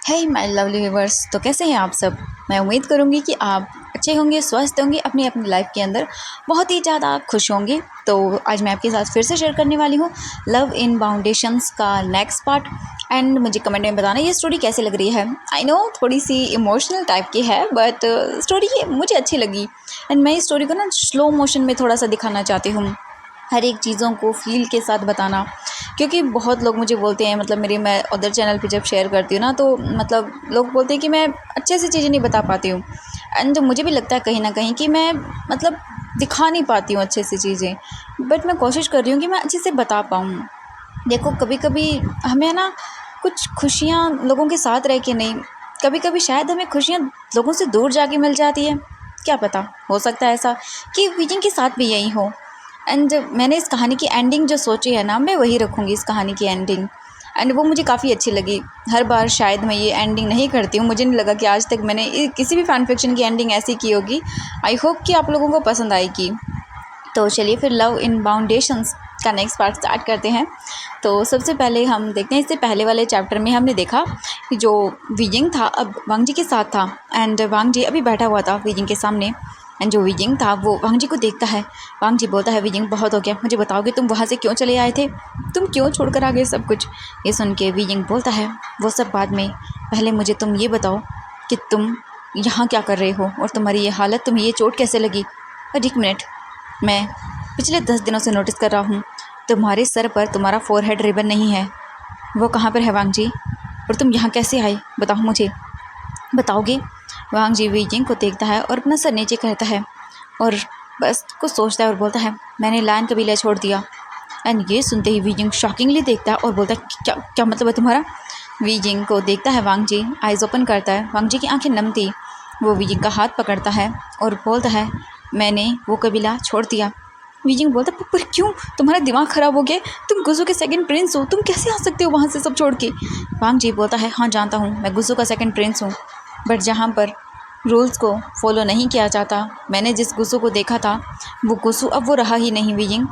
Hey my lovely viewers, तो कैसे हैं आप सब। मैं उम्मीद करूंगी कि आप अच्छे होंगे, स्वस्थ होंगे, अपनी अपनी लाइफ के अंदर बहुत ही ज़्यादा खुश होंगे। तो आज मैं आपके साथ फिर से शेयर करने वाली हूँ लव इन बाउंडेशंस का नेक्स्ट पार्ट। एंड मुझे कमेंट में बताना ये स्टोरी कैसी लग रही है। आई नो थोड़ी सी इमोशनल टाइप की है, बट स्टोरी ये मुझे अच्छी लगी। एंड मैं इस स्टोरी को ना स्लो मोशन में थोड़ा सा दिखाना चाहती हूँ, हर एक चीज़ों को फ़ील के साथ बताना। क्योंकि बहुत लोग मुझे बोलते हैं, मतलब मेरे मैं अदर चैनल पे जब शेयर करती हूँ ना, तो मतलब लोग बोलते हैं कि मैं अच्छे से चीज़ें नहीं बता पाती हूँ। एंड मुझे भी लगता है कहीं ना कहीं कि मैं मतलब दिखा नहीं पाती हूँ अच्छे से चीज़ें, बट मैं कोशिश कर रही हूँ कि मैं अच्छे से बता पाऊँ। देखो कभी कभी हमें ना कुछ खुशियाँ लोगों के साथ रह के नहीं, कभी कभी शायद हमें खुशियाँ लोगों से दूर जाके मिल जाती है। क्या पता, हो सकता है ऐसा कि वीजिंग के साथ भी यही हो। एंड मैंने इस कहानी की एंडिंग जो सोची है ना, मैं वही रखूँगी इस कहानी की एंडिंग। एंड वो मुझे काफ़ी अच्छी लगी। हर बार शायद मैं ये एंडिंग नहीं करती हूँ, मुझे नहीं लगा कि आज तक मैंने किसी भी फैन फिक्शन की एंडिंग ऐसी की होगी। आई होप कि आप लोगों को पसंद आएगी। तो चलिए फिर लव इन बाउंडेशंस का नेक्स्ट पार्ट स्टार्ट करते हैं। तो सबसे पहले हम देखते हैं, इससे पहले वाले चैप्टर में हमने देखा कि जो वीजिंग था अब वांग जी के साथ था। एंड वांग जी अभी बैठा हुआ था वीजिंग के सामने। एंड जो वीजिंग था वो वांग जी को देखता है। वांग जी बोलता है, वीजिंग बहुत हो गया, मुझे बताओगे तुम वहाँ से क्यों चले आए थे, तुम क्यों छोड़कर आ गए सब कुछ। ये सुन के वीजिंग बोलता है, वो सब बाद में, पहले मुझे तुम ये बताओ कि तुम यहाँ क्या कर रहे हो और तुम्हारी ये हालत, तुम्हें ये चोट कैसे लगी। और एक मिनट, मैं पिछले 10 दिनों से नोटिस कर रहा हूँ तुम्हारे सर पर तुम्हारा फोरहेड रिबन नहीं है। वो कहाँ पर है वांग जी, और तुम यहाँ कैसे आए, बताओ मुझे, बताओगे। वांग जी वीजिंग को देखता है और अपना सर नीचे करता है और बस कुछ सोचता है और बोलता है, मैंने लायन कबीला छोड़ दिया। एंड ये सुनते ही वीजिंग शॉकिंगली देखता है और बोलता है, क्या क्या मतलब है तुम्हारा। वीजिंग को देखता है वांग जी, आइज़ ओपन करता है। वांग जी की आंखें नम थी। वो वीजिंग का हाथ पकड़ता है और बोलता है, मैंने वो कबीला छोड़ दिया। वीजिंग बोलता है, पर क्यों, तुम्हारा दिमाग ख़राब हो गया, तुम गुजू के सेकंड प्रिंस हो, तुम कैसे आ सकते हो वहाँ से सब छोड़ के। वांग जी बोलता है, हाँ जानता हूँ मैं गुजू का सेकंड प्रिंस हूँ, बट जहाँ पर रूल्स को फॉलो नहीं किया जाता, मैंने जिस गुस्सू को देखा था वो गुस्सू अब वो रहा ही नहीं वीजिंग।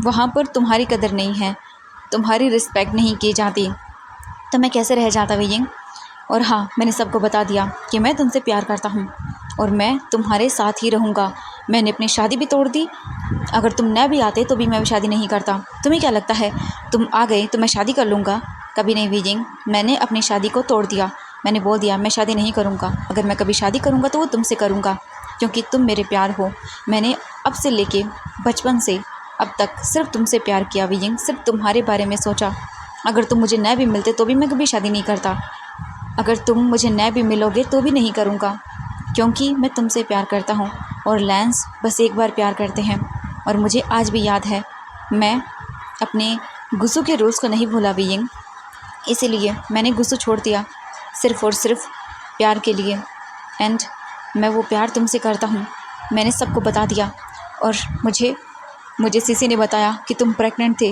वहाँ पर तुम्हारी कदर नहीं है, तुम्हारी रिस्पेक्ट नहीं की जाती, तो मैं कैसे रह जाता वीजिंग। और हाँ, मैंने सबको बता दिया कि मैं तुमसे प्यार करता हूँ और मैं तुम्हारे साथ ही रहूँगा। मैंने अपनी शादी भी तोड़ दी, अगर तुम न भी आते तो भी मैं शादी नहीं करता। तुम्हें क्या लगता है तुम आ गए तो मैं शादी कर लूँगा, कभी नहीं वीजिंग। मैंने अपनी शादी को तोड़ दिया, मैंने बोल दिया मैं शादी नहीं करूँगा। अगर मैं कभी शादी करूँगा तो वो तुमसे करूँगा, क्योंकि तुम मेरे प्यार हो। मैंने अब से लेके बचपन से अब तक सिर्फ तुमसे प्यार किया वीजिंग, सिर्फ तुम्हारे बारे में सोचा। अगर तुम मुझे न भी मिलते तो भी मैं कभी शादी नहीं करता, अगर तुम मुझे न भी मिलोगे तो भी नहीं करूँगा, क्योंकि मैं तुमसे प्यार करता हूँ और लैंस बस एक बार प्यार करते हैं। और मुझे आज भी याद है, मैं अपने गुस्सू के रूल्स को नहीं भूला वीजिंग, इसीलिए मैंने गुस्सू छोड़ दिया सिर्फ़ और सिर्फ प्यार के लिए। एंड मैं वो प्यार तुमसे करता हूँ, मैंने सबको बता दिया। और मुझे मुझे सीसी ने बताया कि तुम प्रेग्नेंट थे।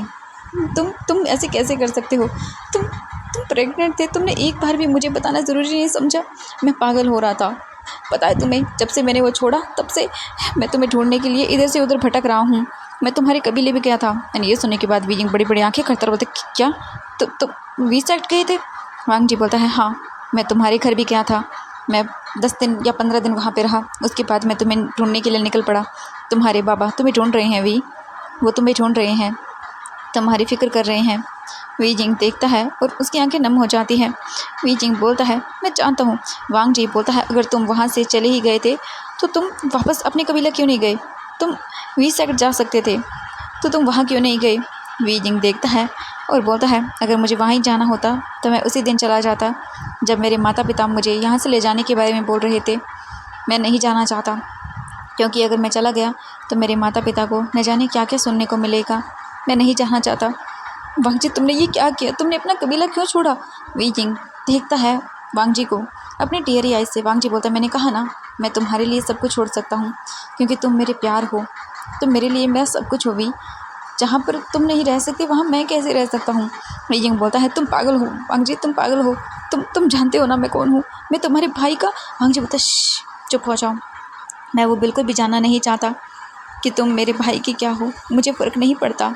तुम ऐसे कैसे कर सकते हो, तुम प्रेग्नेंट थे, तुमने एक बार भी मुझे बताना ज़रूरी नहीं समझा। मैं पागल हो रहा था, पता है तुम्हें, जब से मैंने वो छोड़ा तब से मैं तुम्हें ढूंढने के लिए इधर से उधर भटक रहा हूँ। मैं तुम्हारे कबीले भी गया था। एंड ये सुनने के बाद वीजिंग बड़ी बड़ी आंखें करता बोलते, क्या तो वी साइड गए थे। वांग जी बोलता है, हाँ मैं तुम्हारे घर भी गया था, मैं 10 दिन या 15 दिन वहाँ पे रहा, उसके बाद मैं तुम्हें ढूंढने के लिए निकल पड़ा। तुम्हारे बाबा तुम्हें ढूंढ रहे हैं वी, वो तुम्हें ढूंढ रहे हैं, तुम्हारी फ़िक्र कर रहे हैं। वीजिंग देखता है और उसकी आंखें नम हो जाती हैं। वीजिंग बोलता है, मैं जानता हूँ। वांग जी बोलता है, अगर तुम वहाँ से चले ही गए थे तो तुम वापस अपने कबीला क्यों नहीं गए, तुम वी साइड जा सकते थे, तो तुम वहाँ क्यों नहीं गए। वीजिंग देखता है और बोलता है, अगर मुझे वहाँ ही जाना होता तो मैं उसी दिन चला जाता जब मेरे माता पिता मुझे यहाँ से ले जाने के बारे में बोल रहे थे। मैं नहीं जाना चाहता, क्योंकि अगर मैं चला गया तो मेरे माता पिता को न जाने क्या क्या सुनने को मिलेगा। मैं नहीं जाना चाहता। वांग जी तुमने ये क्या किया, तुमने अपना कबीला क्यों छोड़ा। वीजिंग देखता है वांग जी को अपने टीयरी आइज से। वांग जी बोलता है, मैंने कहा ना मैं तुम्हारे लिए सब कुछ छोड़ सकता हूँ, क्योंकि तुम मेरे प्यार हो, तुम मेरे लिए मैं सब कुछ हो भी। जहाँ पर तुम नहीं रह सकते वहाँ मैं कैसे रह सकता हूँ। वीजिंग बोलता है, तुम पागल हो वांग जी, तुम पागल हो, तुम जानते हो ना मैं कौन हूँ, मैं तुम्हारे भाई का। वांग जी बोलता है, चुप हो जाओ, मैं वो बिल्कुल भी जानना नहीं चाहता कि तुम मेरे भाई की क्या हो, मुझे फ़र्क नहीं पड़ता।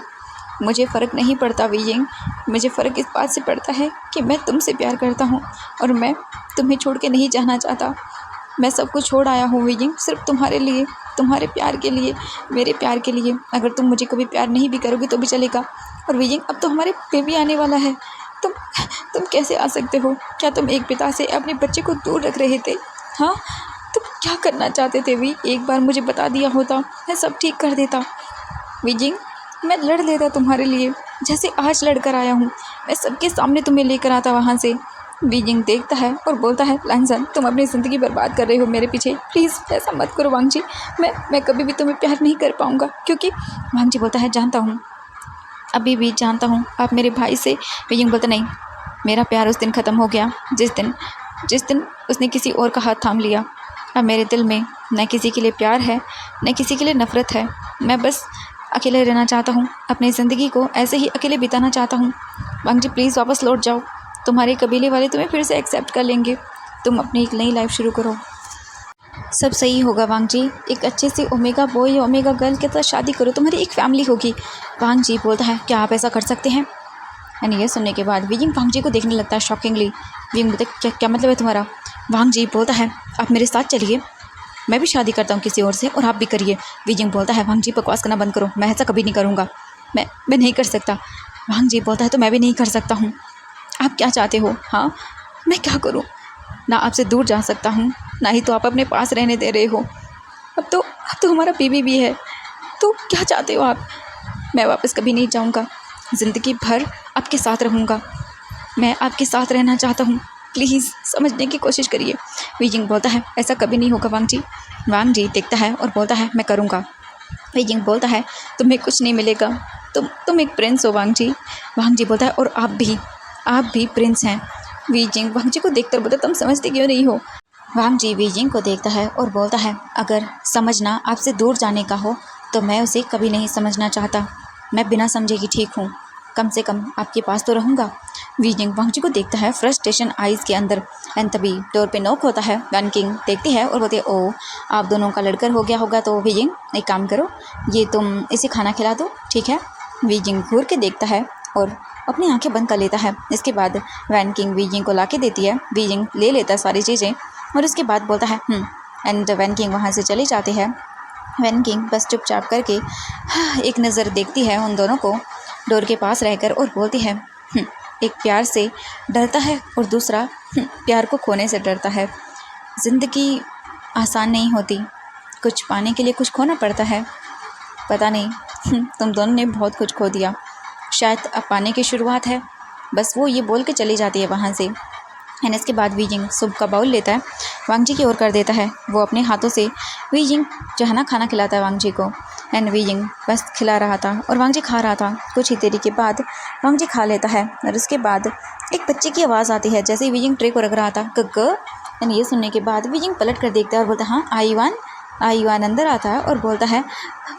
मुझे फ़र्क नहीं पड़ता वीजिंग, मुझे फ़र्क इस बात से पड़ता है कि मैं तुमसे प्यार करता हूँ और मैं तुम्हें छोड़ के नहीं जाना चाहता। मैं सब कुछ छोड़ आया हूँ वीजिंग, सिर्फ तुम्हारे लिए, तुम्हारे प्यार के लिए, मेरे प्यार के लिए। अगर तुम मुझे कभी प्यार नहीं भी करोगे तो भी चलेगा। और वीजिंग, अब तो हमारे बेबी आने वाला है। तुम तुम कैसे आ सकते हो? क्या तुम एक पिता से अपने बच्चे को दूर रख रहे थे? हाँ, तुम क्या करना चाहते थे वी? एक बार मुझे बता दिया होता, मैं सब ठीक कर देता। वीजिंग, मैं लड़ लेता तुम्हारे लिए, जैसे आज लड़ कर आया हूँ। मैं सबके सामने तुम्हें लेकर आता वहाँ से। वीजिंग देखता है और बोलता है, लैंसन, तुम अपनी ज़िंदगी बर्बाद कर रहे हो मेरे पीछे। प्लीज़ ऐसा मत करो वांगजी, मैं कभी भी तुम्हें प्यार नहीं कर पाऊँगा। क्योंकि वांगजी बोलता है, जानता हूँ, अभी भी जानता हूँ आप मेरे भाई से। वीजिंग बोलता, नहीं, मेरा प्यार उस दिन ख़त्म हो गया जिस दिन उसने किसी और का हाथ थाम लिया। अब मेरे दिल में न किसी के लिए प्यार है, न किसी के लिए नफ़रत है। मैं बस अकेले रहना चाहता हूँ, अपनी ज़िंदगी को ऐसे ही अकेले बिताना चाहता हूँ। वांगजी प्लीज़ वापस लौट जाओ, तुम्हारे कबीले वाले तुम्हें फिर से एक्सेप्ट कर लेंगे। तुम अपनी एक नई लाइफ शुरू करो, सब सही होगा वांगजी। एक अच्छे से ओमेगा बॉय या ओमेगा गर्ल के साथ शादी करो, तुम्हारी एक फैमिली होगी। वांगजी बोलता है, क्या आप ऐसा कर सकते हैं? एंड ये सुनने के बाद वीजिंग वांगजी को देखने लगता है शॉकिंगली। वीजिंग बोलता है, क्या क्या मतलब है तुम्हारा? वांगजी बोलता है, आप मेरे साथ चलिए, मैं भी शादी करता हूँ किसी और से और आप भी करिए। वीजिंग बोलता है, वांगजी बकवास करना बंद करो, मैं ऐसा कभी नहीं करूँगा, मैं नहीं कर सकता। वांगजी बोलता है, तो मैं भी नहीं कर सकता हूँ। आप क्या चाहते हो? हाँ, मैं क्या करूँ? ना आपसे दूर जा सकता हूँ, ना ही तो आप अपने पास रहने दे रहे हो। अब तो हमारा बेबी भी है, तो क्या चाहते हो आप? मैं वापस कभी नहीं जाऊँगा, ज़िंदगी भर आपके साथ रहूँगा। मैं आपके साथ रहना चाहता हूँ, प्लीज़ समझने की कोशिश करिए। वीजिंग बोलता है, ऐसा कभी नहीं होगा वांगजी। वांगजी देखता है और बोलता है, मैं करूँगा। वीजिंग बोलता है, तुम्हें कुछ नहीं मिलेगा, तुम एक प्रिंस हो वांगजी। वांगजी बोलता है, और आप भी प्रिंस हैं। वीजिंग वांगजी को देखकर बोलता, तुम समझते क्यों नहीं हो? वांगजी वीजिंग को देखता है और बोलता है, अगर समझना आपसे दूर जाने का हो तो मैं उसे कभी नहीं समझना चाहता। मैं बिना समझे ही ठीक हूँ, कम से कम आपके पास तो रहूँगा। वीजिंग वांगजी को देखता है फ्रस्ट्रेशन आइज़ के अंदर। एंड तभी डोर पे नॉक होता है। वैन किंग देखती है और बोलती है, ओह, आप दोनों का लड़कर हो गया होगा। तो वीजिंग, एक काम करो, ये तुम इसे खाना खिला दो, ठीक है? वीजिंग घूर के देखता है और अपनी आंखें बंद कर लेता है। इसके बाद वैन किंग वीजिंग को ला के देती है। वीजिंग ले लेता है सारी चीज़ें और उसके बाद बोलता है एंड वैन किंग वहाँ से चली जाती है। वैन किंग बस चुपचाप करके एक नज़र देखती है उन दोनों को डोर के पास रहकर और बोलती है, एक प्यार से डरता है और दूसरा प्यार को खोने से डरता है। ज़िंदगी आसान नहीं होती, कुछ पाने के लिए कुछ खोना पड़ता है। पता नहीं तुम दोनों ने बहुत कुछ खो दिया, शायद अब पाने की शुरुआत है। बस वो ये बोल के चली जाती है वहाँ से। एंड इसके बाद वीजिंग सूप का बाउल लेता है, वांगजी की ओर कर देता है। वो अपने हाथों से वीजिंग जो है ना खाना खिलाता है वांगजी को। एंड वीजिंग बस खिला रहा था और वांगजी खा रहा था। कुछ ही देरी के बाद वांगजी खा लेता है और उसके बाद एक बच्चे की आवाज़ आती है जैसे ही वीजिंग ट्रे को रख रहा था, गग्ग। एंड ये सुनने के बाद वीजिंग पलट कर देखता है और बोलता है, हाँ आईवान अंदर आता है और बोलता है,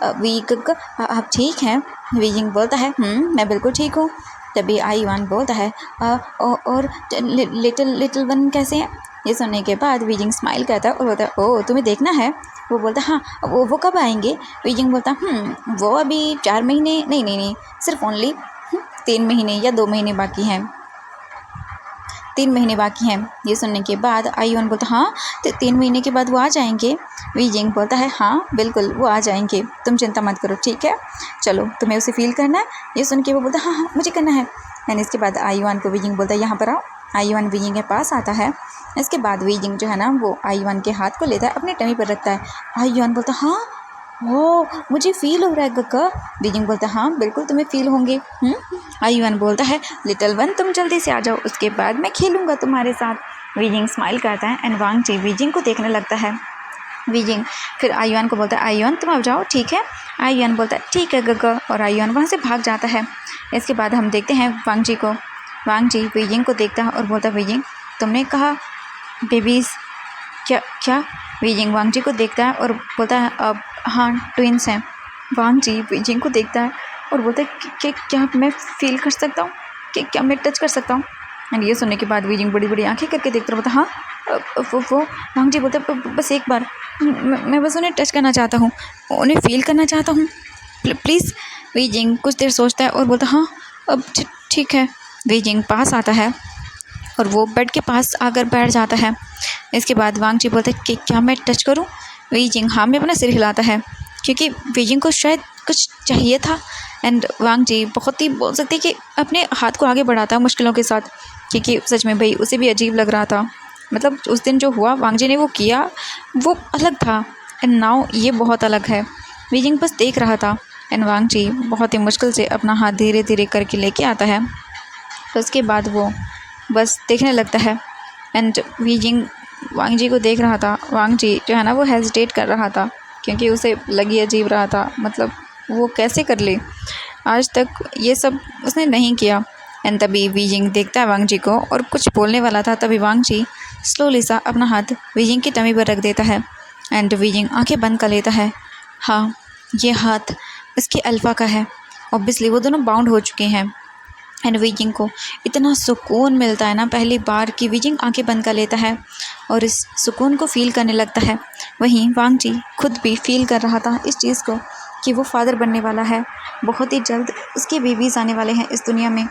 वी गग्ग, आप ठीक हैं? वीजिंग बोलता है, मैं बिल्कुल ठीक हूँ। तभी आईवान बोलता है, और लिटिल वन कैसे हैं? ये सुनने के बाद वीजिंग स्माइल करता है और बोलता है, ओह, तुम्हें देखना है? वो बोलता है, हाँ, वो कब आएंगे? वीजिंग बोलता है, वो अभी 4 महीने नहीं, सिर्फ ओनली 3 महीने या 2 महीने बाकी हैं। 3 महीने बाकी हैं। ये सुनने के बाद आईवान बोलता, हाँ, तो 3 महीने के बाद वो आ जाएंगे? वीजिंग बोलता है, हाँ बिल्कुल, वो आ जाएंगे, तुम चिंता मत करो, ठीक है? चलो, तुम्हें उसे फील करना है? ये सुन के वो बोलता, हाँ मुझे करना है। एंड इसके बाद आईवान को वीजिंग बोलता है, यहाँ पर आओ। आईवान वीजिंग के पास आता है। इसके बाद वीजिंग जो है ना वो आईवान के हाथ को लेता है, अपने टमी पर रखता है। आईवान बोलता, हाँ, ओ, मुझे फील हो रहा है गग्गा। वीजिंग बोलता है, हाँ बिल्कुल तुम्हें फील होंगे। आईवान बोलता है, लिटिल वन, तुम जल्दी से आ जाओ, उसके बाद मैं खेलूँगा तुम्हारे साथ। वीजिंग स्माइल करता है एंड वांगजी वीजिंग को देखने लगता है। वीजिंग फिर आईवान को बोलता है, आईवान तुम अब जाओ, ठीक है? आईवान बोलता है, ठीक है गग्गा, और आईवान वहाँ से भाग जाता है। इसके बाद हम देखते हैं वांगजी को। वांगजी वीजिंग को देखता है और बोलता है, वीजिंग, तुमने कहा बेबीज़? क्या? वीजिंग वांगजी को देखता है और बोलता है, अब हाँ, ट्विंस हैं। वांगजी वीजिंग को देखता है और बोलता है कि क्या मैं फील कर सकता हूँ, कि क्या मैं टच कर सकता हूँ? एंड ये सुनने के बाद वीजिंग बड़ी बड़ी आंखें करके देखता बोलता, हाँ, वो वांगजी बोलता है, बस एक बार, मैं बस उन्हें टच करना चाहता हूँ, उन्हें फील करना चाहता हूँ, प्लीज़ वी जिंग कुछ देर सोचता है और बोलता हाँ अब ठीक है। वी जिंग पास आता है और वो बेड के पास आकर बैठ जाता है। इसके बाद वांग जी बोलते हैं कि क्या मैं टच करूं? वी जिंग हाँ में अपना सिर हिलाता है क्योंकि वी जिंग को शायद कुछ चाहिए था। एंड वांग जी बहुत ही बोल सकते कि अपने हाथ को आगे बढ़ाता है मुश्किलों के साथ, क्योंकि सच में भाई उसे भी अजीब लग रहा था। मतलब उस दिन जो हुआ वांग जी ने वो किया वो अलग था, एंड नाउ ये बहुत अलग है। वी जिंग बस देख रहा था एंड वांग जी बहुत ही मुश्किल से अपना हाथ धीरे धीरे करके लेके आता है। तो उसके बाद वो बस देखने लगता है एंड वी जिंग वांग जी को देख रहा था। वांग जी जो है ना वो हेजिटेट कर रहा था क्योंकि उसे लगी अजीब रहा था, मतलब वो कैसे कर ले, आज तक ये सब उसने नहीं किया। एंड तभी वी जिंग देखता है वांग जी को और कुछ बोलने वाला था, तभी वांग जी स्लोली सा अपना हाथ वी जिंग की टमी पर रख देता है एंड वी जिंग आँखें बंद कर लेता है। हाँ, ये हाथ इसके अल्फ़ा का है। ऑब्वियसली वो दोनों बाउंड हो चुके हैं एंड वी जिंग को इतना सुकून मिलता है ना पहली बार कि वी जिंग आँखें बंद कर लेता है और इस सुकून को फ़ील करने लगता है। वहीं वांग जी खुद भी फील कर रहा था इस चीज़ को कि वो फादर बनने वाला है, बहुत ही जल्द उसके बेबीज़ आने वाले हैं इस दुनिया में।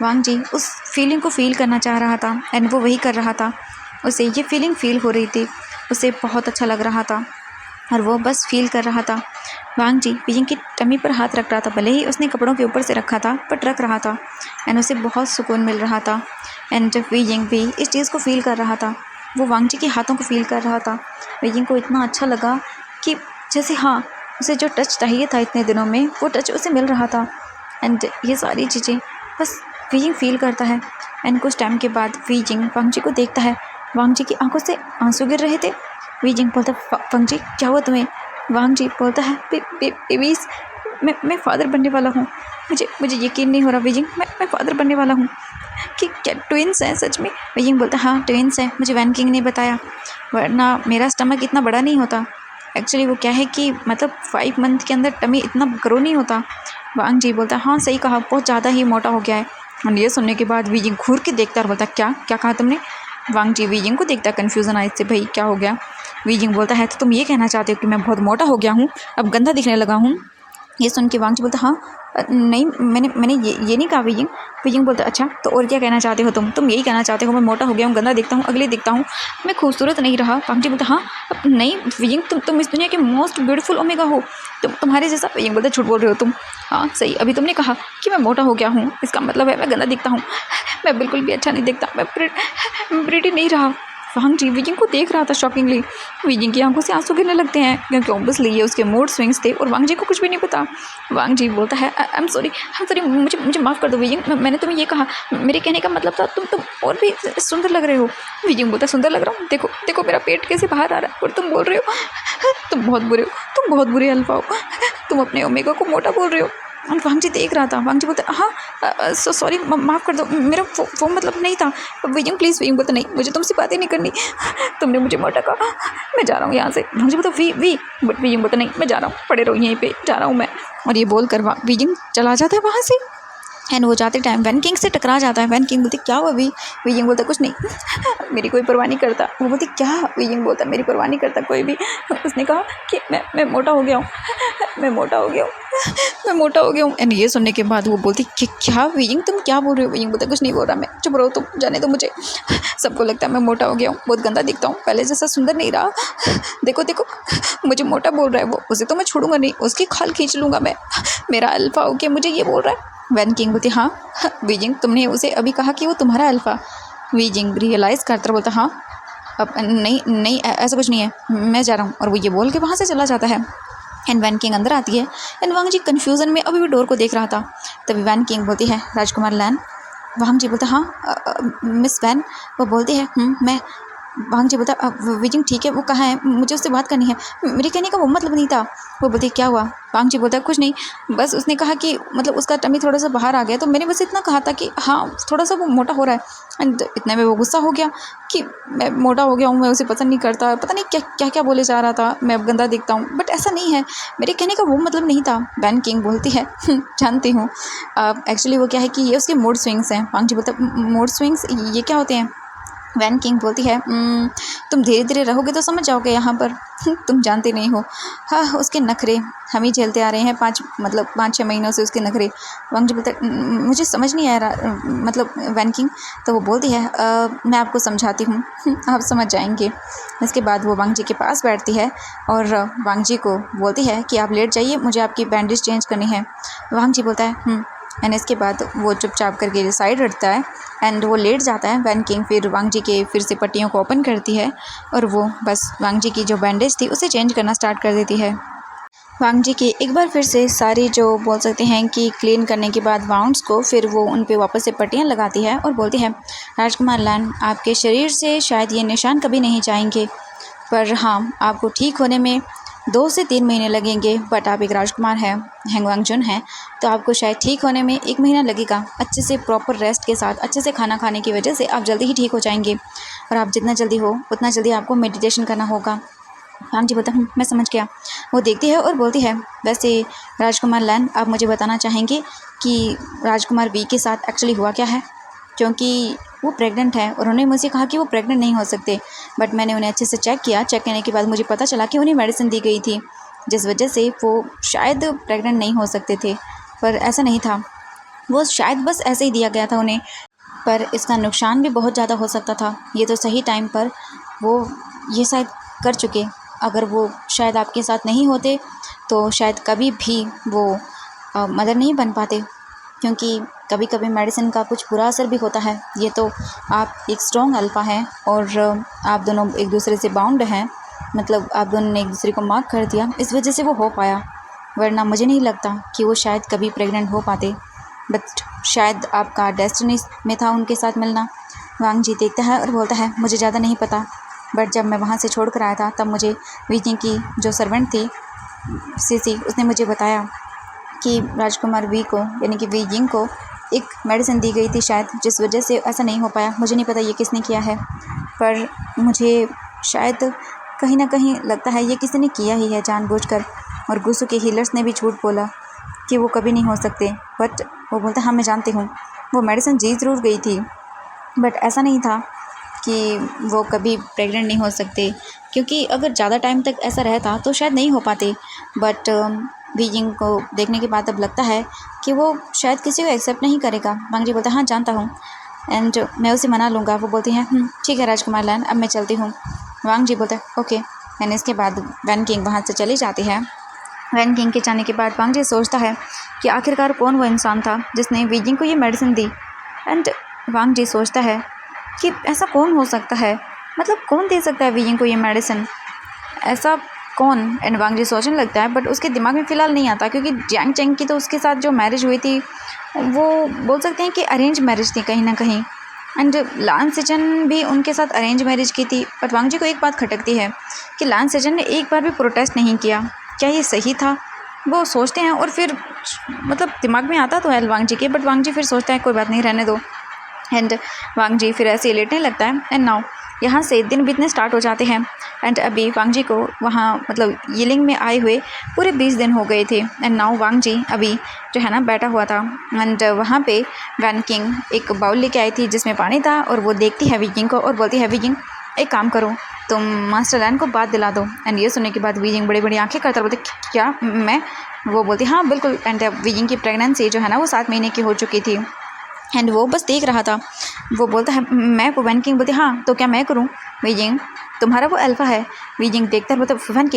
वांग जी उस फीलिंग को फ़ील करना चाह रहा था एंड वो वही कर रहा था। उसे ये फीलिंग फ़ील हो रही थी, उसे बहुत अच्छा लग रहा था और वो बस फील कर रहा था। वांग जी वी जिंग की टमी पर हाथ रख रहा था, भले ही उसने कपड़ों के ऊपर से रखा था बट रख रहा था एंड उसे बहुत सुकून मिल रहा था। एंड जब वी जिंग भी इस चीज़ को फ़ील कर रहा था, वो वांग जी के हाथों को फ़ील कर रहा था। वी जिंग को इतना अच्छा लगा कि जैसे हाँ उसे जो टच चाहिए था इतने दिनों में वो टच उसे मिल रहा था। एंड ये सारी चीज़ें बस वी जिंग फील करता है। एंड कुछ टाइम के बाद वी जिंग वांग जी को देखता है, वांग जी की आंखों से आंसू गिर रहे थे। वी जिंग बोलता वांग जी क्या हुआ तुम्हें? वांग जी बोलता है बेबीज़ मैं फ़ादर बनने वाला हूँ, मुझे यकीन नहीं हो रहा वी जिंग, मैं फ़ादर बनने वाला हूँ। कि क्या ट्विंस हैं सच में? वी जिंग बोलता हाँ ट्विंस हैं, मुझे वैन किंग ने बताया, वरना मेरा स्टमक इतना बड़ा नहीं होता। एक्चुअली वो क्या है कि मतलब 5 मंथ के अंदर टमी इतना ग्रो नहीं होता। वांग जी बोलता हाँ सही कहा, बहुत ज़्यादा ही मोटा हो गया है। और ये सुनने के बाद वी जिंग घूर के देखता और बोलता क्या क्या कहा तुमने? वांग जी वी जिंग को देखता कन्फ्यूज़न आए से, भाई क्या हो गया? वी जिंग बोलता है तो तुम ये कहना चाहते हो कि मैं बहुत मोटा हो गया हूँ, अब गंदा दिखने लगा हूँ? ये सुन के वांग जी बोलता हाँ नहीं मैंने ये नहीं कहा। वी जिंग बोलता अच्छा तो और क्या कहना चाहते हो तुम यही कहना चाहते हो मैं मोटा हो गया हूँ, गंदा दिखता हूँ, अगली दिखता हूँ, मैं खूबसूरत नहीं रहा? वांग जी बोलता हाँ नहीं वी जिंग तुम इस दुनिया के मोस्ट ब्यूटीफुल ओमेगा हो, तुम्हारे जैसा। वी जिंग बोलता झूठ बोल रहे हो तुम, हाँ सही अभी तुमने कहा कि मैं मोटा हो गया हूँ, इसका मतलब है मैं गंदा दिखता हूँ, मैं बिल्कुल भी अच्छा नहीं दिखता, मैं प्रिटी नहीं रहा। वांग जी वी जिंग को देख रहा था शॉकिंगली। वी जिंग की आंखों से आंसू गिरने लगते हैं क्योंकि ऑब्वियसली ये उसके मूड स्विंग्स थे और वांग जी को कुछ भी नहीं पता। वांग जी बोलता है आई एम सॉरी मुझे माफ़ कर दो वी जिंग, मैंने तुम्हें ये कहा, मेरे कहने का मतलब था तुम और भी सुंदर लग रहे हो। वी जिंग बोलता सुंदर लग रहा हूँ? देखो देखो मेरा पेट कैसे बाहर आ रहा है और तुम बोल रहे हो तुम बहुत बुरे हो, तुम बहुत बुरे अल्फा हो, तुम अपने ओमेगा को मोटा बोल रहे हो। और वांग जी देख रहा था। वांग जी बोलता हाँ सॉरी माफ़ कर दो, मेरा वो मतलब नहीं था। Wei Jing please. Wei Jing बोलता नहीं मुझे तुमसे बातें नहीं करनी, तुमने मुझे मोटा कहा, मैं जा रहा हूँ यहाँ से। वांग जी बोलता वी बट वी जिंग बोलता नहीं मैं जा रहा हूँ, पड़े रहो यहीं पे, जा रहा हूँ मैं। और ये बोल कर वी जिंग चला जाता है वहाँ से। एंड वो जाते टाइम वैन किंग से टकरा जाता है। वैन किंग बोलती क्या हुआ वी जिंग बोलता कुछ नहीं मेरी कोई परवाह नहीं करता। वो बोलती क्या? वी जिंग बोलता मेरी परवाह नहीं करता कोई भी। उसने कहा कि मैं मोटा हो गया हूँ, मैं मोटा हो गया हूँ, मैं मोटा हो गया हूँ। एंड ये सुनने के बाद वो बोलती कि क्या वी जिंग तुम क्या बोल रहे हो? वी जिंग बोलता कुछ नहीं बोल रहा मैं, चुप रहो तुम, जाने दो मुझे, सबको लगता है मैं मोटा हो गया हूँ, बहुत गंदा दिखता हूँ, पहले जैसा सुंदर नहीं रहा, देखो देखो मुझे मोटा बोल रहा है वो, उसे तो मैं छोड़ूंगा नहीं, उसकी खाल खींच लूँगा मैं, मेरा अल्फा हो के मुझे ये बोल रहा है। वैन किंग बोलती हाँ वी जिंग तुमने उसे अभी कहा कि वो तुम्हारा अल्फा। वी जिंग रियलाइज़ करता बोलता हाँ अब नहीं ऐसा कुछ नहीं है, मैं जा रहा हूँ। और वो ये बोल के वहाँ से चला जाता है। एंड वैन किंग अंदर आती है एंड वांग जी कन्फ्यूज़न में अभी भी डोर को देख रहा था। तभी वैन किंग बोलती है राजकुमार लैन। वांग जी बोलता हाँ मिस वैन। वो बोलती है मैं। वांग जी बोलता वी जिंग ठीक है वो कहाँ है, मुझे उससे बात करनी है, मेरे कहने का वो मतलब नहीं था। वो बोलती क्या हुआ? वांग जी बोलता कुछ नहीं, बस उसने कहा कि मतलब उसका टमी थोड़ा सा बाहर आ गया, तो मैंने बस इतना कहा था कि हाँ थोड़ा सा वो मोटा हो रहा है। एंड इतने में वो गुस्सा हो गया कि मैं मोटा हो गया हूँ, मैं उसे पसंद नहीं करता, पता नहीं क्या क्या बोले जा रहा था, मैं अब गंदा दिखता हूँ, बट ऐसा नहीं है, मेरे कहने का वो मतलब नहीं था। वैन किंग बोलती है जानती हूँ। एक्चुअली वो क्या है कि ये उसके मूड स्विंग्स हैं। वांग जी बोलता मूड स्विंग्स ये क्या होते हैं? वैन किंग बोलती है तुम धीरे धीरे रहोगे तो समझ जाओगे यहाँ पर। तुम जानते नहीं हो। हाँ, उसके नखरे हम ही झेलते आ रहे हैं 5-6 महीनों से उसके नखरे। वांग जी बोलता मुझे समझ नहीं आ रहा मतलब वैन किंग। तो वो बोलती है मैं आपको समझाती हूँ, आप समझ जाएंगे। इसके बाद वो वांग जी के पास बैठती है और वांग जी को बोलती है कि आप लेट जाइए, मुझे आपकी बैंडेज चेंज करनी है। वांग जी बोलता है एंड इसके बाद वो चुपचाप करके साइड हटता है एंड वो लेट जाता है। वैन किंग फिर वांग जी के फिर से पट्टियों को ओपन करती है और वो बस वांग जी की जो बैंडेज थी उसे चेंज करना स्टार्ट कर देती है। वांग जी की एक बार फिर से सारी जो बोल सकते हैं कि क्लीन करने के बाद वाउंड्स को फिर वो उन पे वापस से पट्टियाँ लगाती है और बोलती है राजकुमार लैन, आपके शरीर से शायद ये निशान कभी नहीं जाएंगे, पर हाँ आपको ठीक होने में 2 से 3 महीने लगेंगे। बट आप एक राजकुमार हैं, हैंगवांग जुन हैं, तो आपको शायद ठीक होने में 1 महीना लगेगा। अच्छे से प्रॉपर रेस्ट के साथ अच्छे से खाना खाने की वजह से आप जल्दी ही ठीक हो जाएंगे और आप जितना जल्दी हो उतना जल्दी आपको मेडिटेशन करना होगा। वांग जी बोलता मैं समझ गया। वो देखती है और बोलती है वैसे राजकुमार लैन, आप मुझे बताना चाहेंगे कि राजकुमार वी के साथ एक्चुअली हुआ क्या है, क्योंकि वो प्रेग्नेंट है और उन्होंने मुझसे कहा कि वो प्रेग्नेंट नहीं हो सकते। बट मैंने उन्हें अच्छे से चेक किया। चेक करने के बाद मुझे पता चला कि उन्हें मेडिसिन दी गई थी जिस वजह से वो शायद प्रेग्नेंट नहीं हो सकते थे, पर ऐसा नहीं था। वो शायद बस ऐसे ही दिया गया था उन्हें, पर इसका नुकसान भी बहुत ज़्यादा हो सकता था। ये तो सही टाइम पर वो ये शायद कर चुके। अगर वो शायद आपके साथ नहीं होते तो शायद कभी भी वो मदर नहीं बन पाते, क्योंकि कभी कभी मेडिसिन का कुछ बुरा असर भी होता है। ये तो आप एक स्ट्रॉन्ग अल्फा हैं और आप दोनों एक दूसरे से बाउंड हैं, मतलब आप दोनों ने एक दूसरे को मार्क कर दिया, इस वजह से वो हो पाया, वरना मुझे नहीं लगता कि वो शायद कभी प्रेग्नेंट हो पाते। बट शायद आपका डेस्टिनी में था उनके साथ मिलना। वांग जी देखता है और बोलता है मुझे ज़्यादा नहीं पता, बट जब मैं वहाँ से छोड़ कर आया था तब मुझे वीजिंग की जो सर्वेंट थी सीसी, उसने मुझे बताया कि राजकुमार वी को यानी कि वी जिंग को एक मेडिसिन दी गई थी शायद, जिस वजह से ऐसा नहीं हो पाया। मुझे नहीं पता ये किसने किया है, पर मुझे शायद कहीं ना कहीं लगता है ये किसी ने किया ही है जानबूझकर। और गुस्सू के हीलर्स ने भी झूठ बोला कि वो कभी नहीं हो सकते, बट वो बोलता हाँ मैं जानती हूँ वो मेडिसिन जीत ज़रूर गई थी, बट ऐसा नहीं था कि वो कभी प्रेग्नेंट नहीं हो सकते, क्योंकि अगर ज़्यादा टाइम तक ऐसा रहता तो शायद नहीं हो पाते। बट बीजिंग को देखने के बाद अब लगता है कि वो शायद किसी को एक्सेप्ट नहीं करेगा। वांग जी बोलता है हाँ जानता हूँ एंड मैं उसे मना लूँगा। वो बोलती हैं ठीक है राजकुमार लैन, अब मैं चलती हूँ। वांग जी बोलता है ओके। एंड इसके बाद वैन किंग वहाँ से चली जाती है। वैन किंग के जाने के बाद वांग जी सोचता है कि आखिरकार कौन वो इंसान था जिसने बीजिंग को ये मेडिसिन दी। एंड वांग जी सोचता है कि ऐसा कौन हो सकता है, मतलब कौन दे सकता है बीजिंग को ये मेडिसिन, ऐसा कौन। एंड वांग जी सोचने लगता है, बट उसके दिमाग में फ़िलहाल नहीं आता, क्योंकि जियांग चेंग की तो उसके साथ जो मैरिज हुई थी वो बोल सकते हैं कि अरेंज मैरिज थी कहीं ना कहीं। एंड लान सेजन भी उनके साथ अरेंज मैरिज की थी। बट वांग जी को एक बात खटकती है कि लान सेजन ने एक बार भी प्रोटेस्ट नहीं किया। क्या ये सही था? वो सोचते हैं और फिर मतलब दिमाग में आता तो है वांग जी के, बट वांग जी फिर सोचता है कोई बात नहीं, रहने दो। एंड वांग जी फिर ऐसे लेटने लगता है। एंड नाउ यहाँ से दिन बीतने स्टार्ट हो जाते हैं। एंड अभी वांग जी को वहाँ मतलब यिलिंग में आए हुए पूरे 20 दिन हो गए थे। एंड नाउ वांग जी अभी जो है ना बैठा हुआ था। एंड वहाँ पे वैन किंग एक बाउल लेके आई थी जिसमें पानी था, और वो देखती है वीजिंग को और बोलती है वीजिंग एक काम करो, तुम मास्टर लैन को बात दिला दो। एंड ये सुनने के बाद वीजिंग बड़ी बड़ी आंखें करता बोलते क्या मैं? वो बोलती हाँ बिल्कुल। एंड वीजिंग की प्रेगनेंसी जो है ना वो 7 महीने की हो चुकी थी। एंड वो बस देख रहा था। वो बोलता है मैं वैन किंग बोलती हाँ तो क्या मैं करूँ? वीजिंग तुम्हारा वो अल्फ़ा है। वीजिंग देखता है बोलता वैन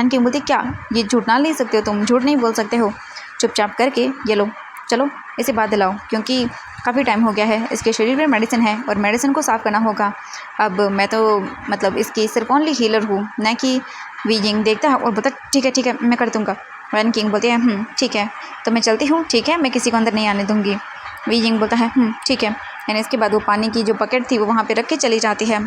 किंग बोलती क्या ये झूठ ना ले सकते हो, तुम झूठ नहीं बोल सकते हो। चुपचाप करके ये लो चलो इसे बात दिलाओ, क्योंकि काफ़ी टाइम हो गया है, इसके शरीर में मेडिसिन है और मेडिसिन को साफ़ करना होगा। अब मैं तो मतलब इसकी सिर्फ ओनली हीलर हूँ, न कि। वीजिंग देखता है और बोलता ठीक है मैं कर दूँगा। वैन किंग बोलती है ठीक है तो मैं चलती हूँ, ठीक है मैं किसी को अंदर नहीं आने दूँगी। वीजिंग बोलता है ठीक है। यानी इसके बाद वो पानी की जो बकेट थी वो वहाँ पे रख के चली जाती है।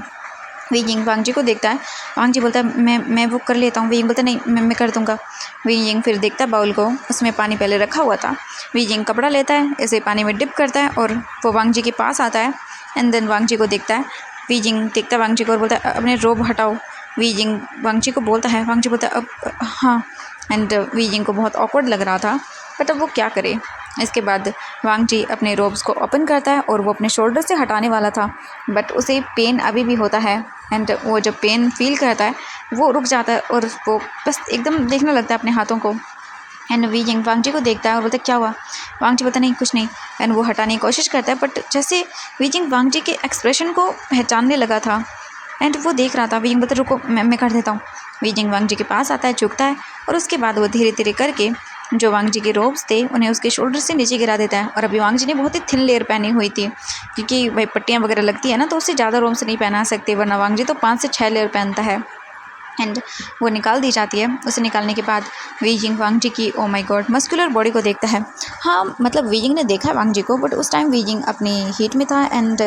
वीजिंग वांग जी को देखता है। वांग जी बोलता है मैं वो कर लेता हूँ। वीजिंग बोलता नहीं मैं कर दूँगा। वीजिंग फिर देखता है बाउल को, उसमें पानी पहले रखा हुआ था। वीजिंग कपड़ा लेता है, इसे पानी में डिप करता है और वो वांग जी के पास आता है। एंड देन वांग जी को देखता है। वीजिंग देखता है वांग जी को और बोलता है अपने रोब हटाओ। वीजिंग वांग जी को बोलता है, वांग जी बोलता है अब हाँ। एंड वीजिंग को बहुत ऑकवर्ड लग रहा था, बट अब वो क्या करे, इसके बाद वांग जी अपने रोब्स को ओपन करता है और वो अपने शोल्डर से हटाने वाला था, बट उसे पेन अभी भी होता है। एंड वो जब पेन फील करता है वो रुक जाता है और वो बस एकदम देखने लगता है अपने हाथों को। एंड वी जिंग वांग जी को देखता है और बोलता है क्या हुआ। वांग जी बोलता नहीं कुछ नहीं। एंड वो हटाने की कोशिश करता है, बट जैसे वी जिंग वांग जी के एक्सप्रेशन को पहचानने लगा था एंड वो देख रहा था। वी जिंग बोलता रुको मैं कर देता हूँ। वी जिंग वांग जी के पास आता है, झुकता है और उसके बाद वो धीरे धीरे करके जो वांग जी के रोब्स थे उन्हें उसके शोल्डर से नीचे गिरा देता है। और अभी वांग जी ने बहुत ही थिन लेयर पहनी हुई थी, क्योंकि भाई पट्टियाँ वगैरह लगती है ना, तो उससे ज़्यादा रोब्स नहीं पहना सकते, वरना वांग जी तो 5 से 6 लेयर पहनता है। एंड वो निकाल दी जाती है। उसे निकालने के बाद वी जिंग वांग जी की oh my God muscular body को देखता है। हाँ मतलब वी जिंग ने देखा है वांग जी को, बट उस टाइम वी जिंग अपनी हीट में था एंड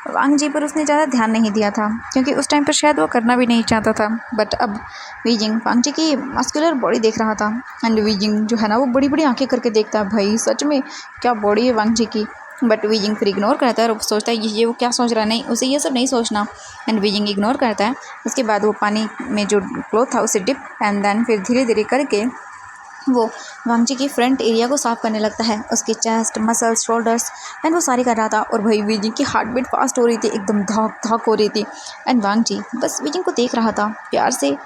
वांग जी पर उसने ज़्यादा ध्यान नहीं दिया था, क्योंकि उस टाइम पर शायद वो करना भी नहीं चाहता था। बट अब वी जिंग वांग जी की मस्कुलर बॉडी देख रहा था एंड वी जिंग जो है ना वो बड़ी बड़ी आंखें करके देखता है, भाई सच में क्या बॉडी है वांग जी की। बट वी जिंग फिर इग्नोर करता है और सोचता है ये वो क्या सोच रहा है, नहीं उसे ये सब नहीं सोचना। एंड वी जिंग इग्नोर करता है। उसके बाद वो पानी में जो क्लोथ था उसे डिप एंड देन फिर धीरे धीरे करके वो वांग जी की फ्रंट एरिया को साफ करने लगता है, उसकी चेस्ट मसल्स शोल्डर्स एंड वो सारी कर रहा था। और भाई वी जिंग की हार्ट बीट फास्ट हो रही थी, एकदम धक धक हो रही थी। एंड वांग जी बस वी जिंग को देख रहा था प्यार से,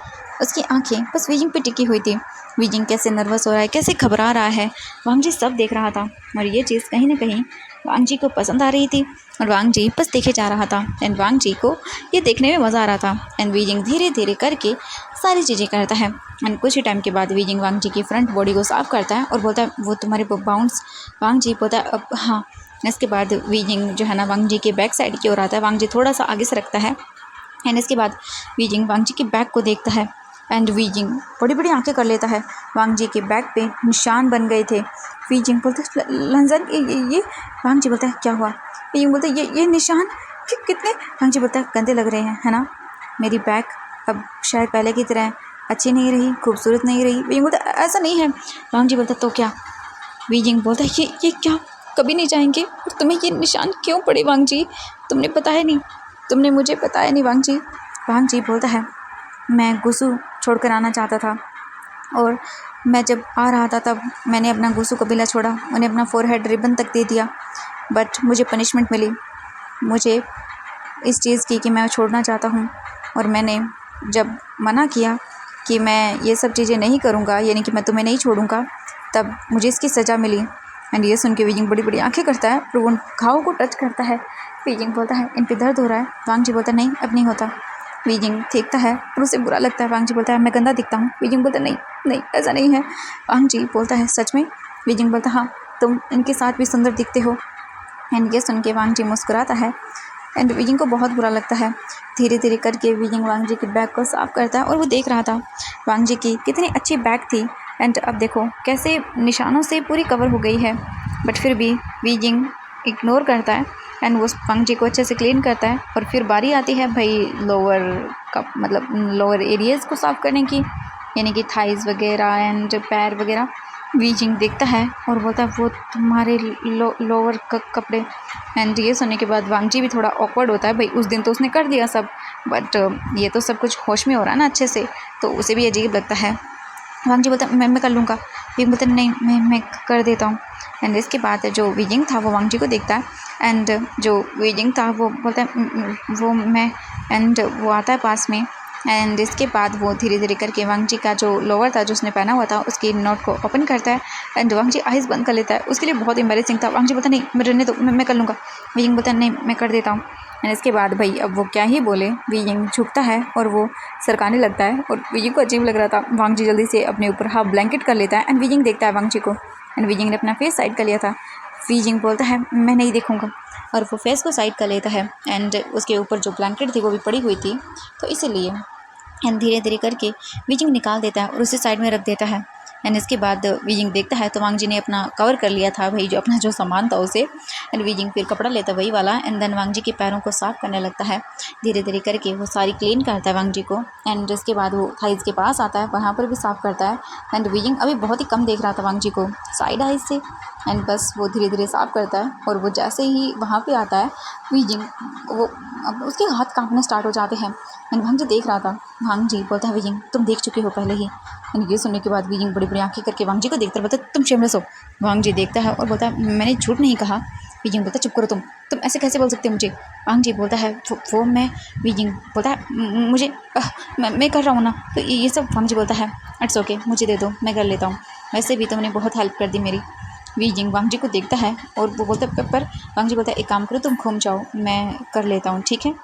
उसकी आंखें बस वी जिंग पे टिकी हुई थी। वी जिंग कैसे नर्वस हो रहा है, कैसे घबरा रहा है, वांग जी सब देख रहा था। और ये चीज़ कहीं ना कहीं वांग जी को पसंद आ रही थी और वांग जी बस देखे जा रहा था एंड वांग जी को ये देखने में मज़ा आ रहा था। एंड वी जिंग धीरे धीरे करके सारी चीज़ें करता है एंड कुछ ही टाइम के बाद वी जिंग वांग जी की फ्रंट बॉडी को साफ करता है और बोलता है वो तुम्हारे बाउंस। वांग जी बोलता है अब हाँ। इसके बाद वी जिंग जो है ना वांग जी के बैक साइड की ओर आता है, वांग जी थोड़ा सा आगे से रखता है एंड इसके बाद वी जिंग वांग जी के बैक को देखता है एंड वी जिंग बड़ी बड़ी आंखें कर लेता है। वांग जी के बैक पे निशान बन गए थे। वी जिंग बोलते लंजन ये वांग जी बोलता है क्या हुआ। वी जिंग बोलते ये निशान कितने। वांग जी बोलता है गंदे लग रहे हैं है ना, मेरी बैक अब शायद पहले की तरह अच्छी नहीं रही, खूबसूरत नहीं रही। वी जिंग बोलता ऐसा नहीं है। वांग जी बोलता तो क्या। वी जिंग बोलता है ये क्या कभी नहीं जाएंगे, और तुम्हें ये निशान क्यों पड़े वांग जी, तुमने बताया नहीं, तुमने मुझे बताया नहीं वांग जी। वांग जी बोलता है मैं गुस्सू छोड़कर आना चाहता था और मैं जब आ रहा था तब मैंने अपना गुस्सू कबीला छोड़ा, उन्हें अपना फोरहेड रिबन तक दे दिया, बट मुझे पनिशमेंट मिली, मुझे इस चीज़ की कि मैं छोड़ना चाहता हूँ। और मैंने जब मना किया कि मैं ये सब चीज़ें नहीं करूँगा, यानी कि मैं तुम्हें नहीं छोड़ूंगा, तब मुझे इसकी सज़ा मिली। एंड ये सुन के वी जिंग बड़ी बड़ी आंखें करता है और उन घावों को टच करता है। वी जिंग बोलता है इन पे दर्द हो रहा है। वांग जी बोलता नहीं अब नहीं होता। वी जिंग देखता है और उसे बुरा लगता है। वांग जी बोलता है मैं गंदा दिखता हूँ। वी जिंग बोलता नहीं नहीं ऐसा नहीं है। वांग जी बोलता है सच में। वी जिंग बोलता हाँ तुम इनके साथ भी सुंदर दिखते हो। एंड ये सुन के वांग जी मुस्कुराता है एंड वी जिंग को बहुत बुरा लगता है। धीरे धीरे करके वी जिंग वांग जी की बैग को साफ करता है और वो देख रहा था वांग जी की कितनी अच्छी बैग थी एंड अब देखो कैसे निशानों से पूरी कवर हो गई है, बट फिर भी वी जिंग इग्नोर करता है एंड वो वांग जी को अच्छे से क्लीन करता है। और फिर बारी आती है भाई लोअर का मतलब लोअर एरियाज़ को साफ़ करने की, यानी कि थाइज़ वगैरह एंड पैर वगैरह। वी जिंग देखता है और बोलता है वो तुम्हारे लोअर कपड़े। एंड ये सुनने के बाद वांग जी भी थोड़ा ऑकवर्ड होता है, भाई उस दिन तो उसने कर दिया सब, बट ये तो सब कुछ होश में हो रहा है ना अच्छे से, तो उसे भी अजीब लगता है। वांग जी बोलता मैं कर लूँगा। वी बोलता नहीं मैं कर देता हूँ। एंड इसके बाद जो वी जिंग था वो वांग जी को देखता है एंड जो वी जिंग था वो बोलता है वो मैं। एंड वो आता है पास में एंड इसके बाद वो धीरे धीरे करके वांग जी का जो लोअर था जो उसने पहना हुआ था उसकी नोट को ओपन करता है एंड वांग जी आइज़ बंद कर लेता है। उसके लिए बहुत एम्बैरेसिंग था। वांग जी बोलता नहीं मैं रहने दो, मैं कर लूँगा। वी जिंग बोलता नहीं मैं कर देता हूँ। एंड इसके बाद भाई अब वो क्या ही बोले, वी जिंग झुकता है और वो सरकाने लगता है और वी जिंग को अजीब लग रहा था। वांग जी जल्दी से अपने ऊपर हाफ ब्लैंकेट कर लेता है एंड वी जिंग देखता है वांग जी को एंड वी जिंग ने अपना फेस साइड कर लिया था। वी जिंग बोलता है मैं नहीं देखूँगा और वो फेस को साइड कर लेता है एंड उसके ऊपर जो ब्लैंकेट थी वो भी पड़ी हुई थी, तो इसीलिए एंड धीरे धीरे करके वी जिंग निकाल देता है और उसे साइड में रख देता है। एंड इसके बाद वी जिंग देखता है तो वांग जी ने अपना कवर कर लिया था भाई जो अपना जो सामान था उसे। एंड वी जिंग फिर कपड़ा लेता है वही वाला एंड देन वांग जी के पैरों को साफ करने लगता है। धीरे धीरे करके वो सारी क्लीन करता है वांग जी को एंड इसके बाद वो थाइज़ के पास आता है, वहाँ पर भी साफ़ करता है। एंड वी जिंग अभी बहुत ही कम देख रहा था वांग जी को साइड आइज से, एंड बस वो धीरे धीरे साफ़ करता है। और वो जैसे ही वहाँ पे आता है वीजिंग, वो अब उसके हाथ कांपने स्टार्ट हो जाते हैं। एंड वांग जी देख रहा था। वांग जी बोलता है वीजिंग तुम देख चुके हो पहले ही। एंड ये सुनने के बाद वीजिंग बड़ी बड़ी आंखें करके वांग जी को देखता है, बोलता है तुम शेमलेस हो। वांग जी देखता है और बोलता है मैंने झूठ नहीं कहा। वीजिंग बोलता है चुप करो तुम ऐसे कैसे बोल सकते हो मुझे। वांग जी बोलता है वो मैं। वीजिंग बोलता है मुझे मैं कर रहा हूँ ना। तो ये सब वांग जी बोलता है इट्स ओके, मुझे दे दो, मैं कर लेता हूँ, वैसे भी तुमने बहुत हेल्प कर दी मेरी। वीजिंग वांग जी को देखता है और वो बोलता है पर वांग जी बोलता है एक काम करो तुम घूम जाओ, मैं कर लेता हूँ, ठीक है।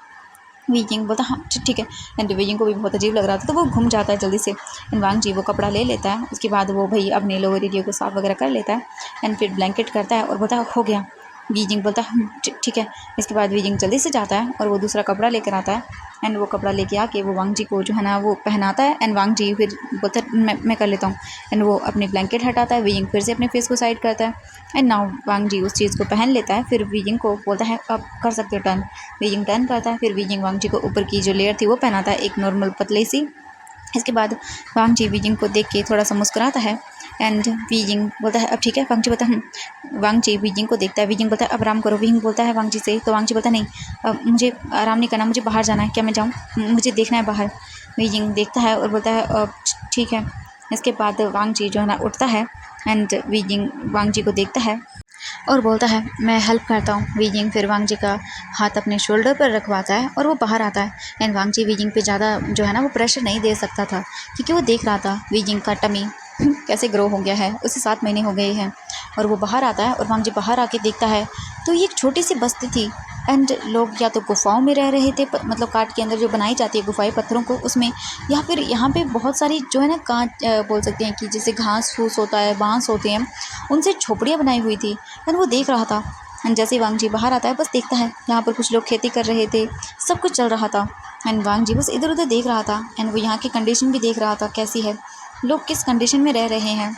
वीजिंग बोलता हाँ ठीक है। एंड वीजिंग को भी बहुत अजीब लग रहा था तो वो घूम जाता है जल्दी से। एंड वांग जी वो कपड़ा ले लेता है। उसके बाद वो भाई अपने लोअर एरिया को साफ वगैरह कर लेता है। एंड फिर ब्लैंकेट करता है और बोलता है हो गया। वीजिंग बोलता है ठीक है। इसके बाद वीजिंग जल्दी से जाता है और वो दूसरा कपड़ा लेकर आता है। एंड वो कपड़ा लेके आके वो वांग जी को जो है ना वो पहनाता है। एंड वांग जी फिर बोलता है मैं कर लेता हूँ। एंड वो अपनी ब्लैंकेट हटाता है। वीजिंग फिर से अपने फेस को साइड करता है। एंड नाउ वांग जी उस चीज़ को पहन लेता है। फिर वीजिंग को बोलता है अब कर सकते हो टर्न। वीजिंग टर्न करता है। फिर वीजिंग वांग जी को ऊपर की जो लेयर थी वो पहनाता है, एक नॉर्मल पतली सी। इसके बाद वांग जी वीजिंग को देख के थोड़ा सा मुस्कुराता है। एंड वीजिंग बोलता है अब ठीक है। वांग जी बोलता है वांग जी वीजिंग को देखता है। वीजिंग बोलता है अब आराम करो। वीजिंग बोलता है वांग जी से, तो वांग जी बोलता है नहीं अब मुझे आराम नहीं करना, मुझे बाहर जाना है, क्या मैं जाऊँ, मुझे देखना है बाहर। वीजिंग देखता है और बोलता है अब ठीक है। इसके बाद वांग जी जो है ना उठता है। एंड वीजिंग वांग जी को देखता है और बोलता है मैं हेल्प करता हूँ। वीजिंग फिर वांग जी का हाथ अपने शोल्डर पर रखवाता है और वो बाहर आता है। एंड वांग जी वीजिंग पे ज़्यादा जो है ना वो प्रेशर नहीं दे सकता था क्योंकि वो देख रहा था वीजिंग का टमी कैसे ग्रो हो गया है, उसे 7 महीने हो गए हैं। और वो बाहर आता है और वांग जी बाहर आके देखता है तो ये एक छोटी सी बस्ती थी। एंड लोग या तो गुफाओं में रह रहे थे, मतलब काट के अंदर जो बनाई जाती है गुफाएं पत्थरों को उसमें, या फिर यहाँ पे बहुत सारी जो है ना कांच बोल सकते हैं कि जैसे घास फूस होता है, बांस होते हैं, उनसे झोपड़ियाँ बनाई हुई थी। एंड वो देख रहा था। एंड जैसे ही वांग जी बाहर आता है बस देखता है यहाँ पर कुछ लोग खेती कर रहे थे, सब कुछ चल रहा था। एंड वांग जी बस इधर उधर देख रहा था। एंड वो यहाँ की कंडीशन भी देख रहा था कैसी है, लोग किस कंडीशन में रह रहे हैं।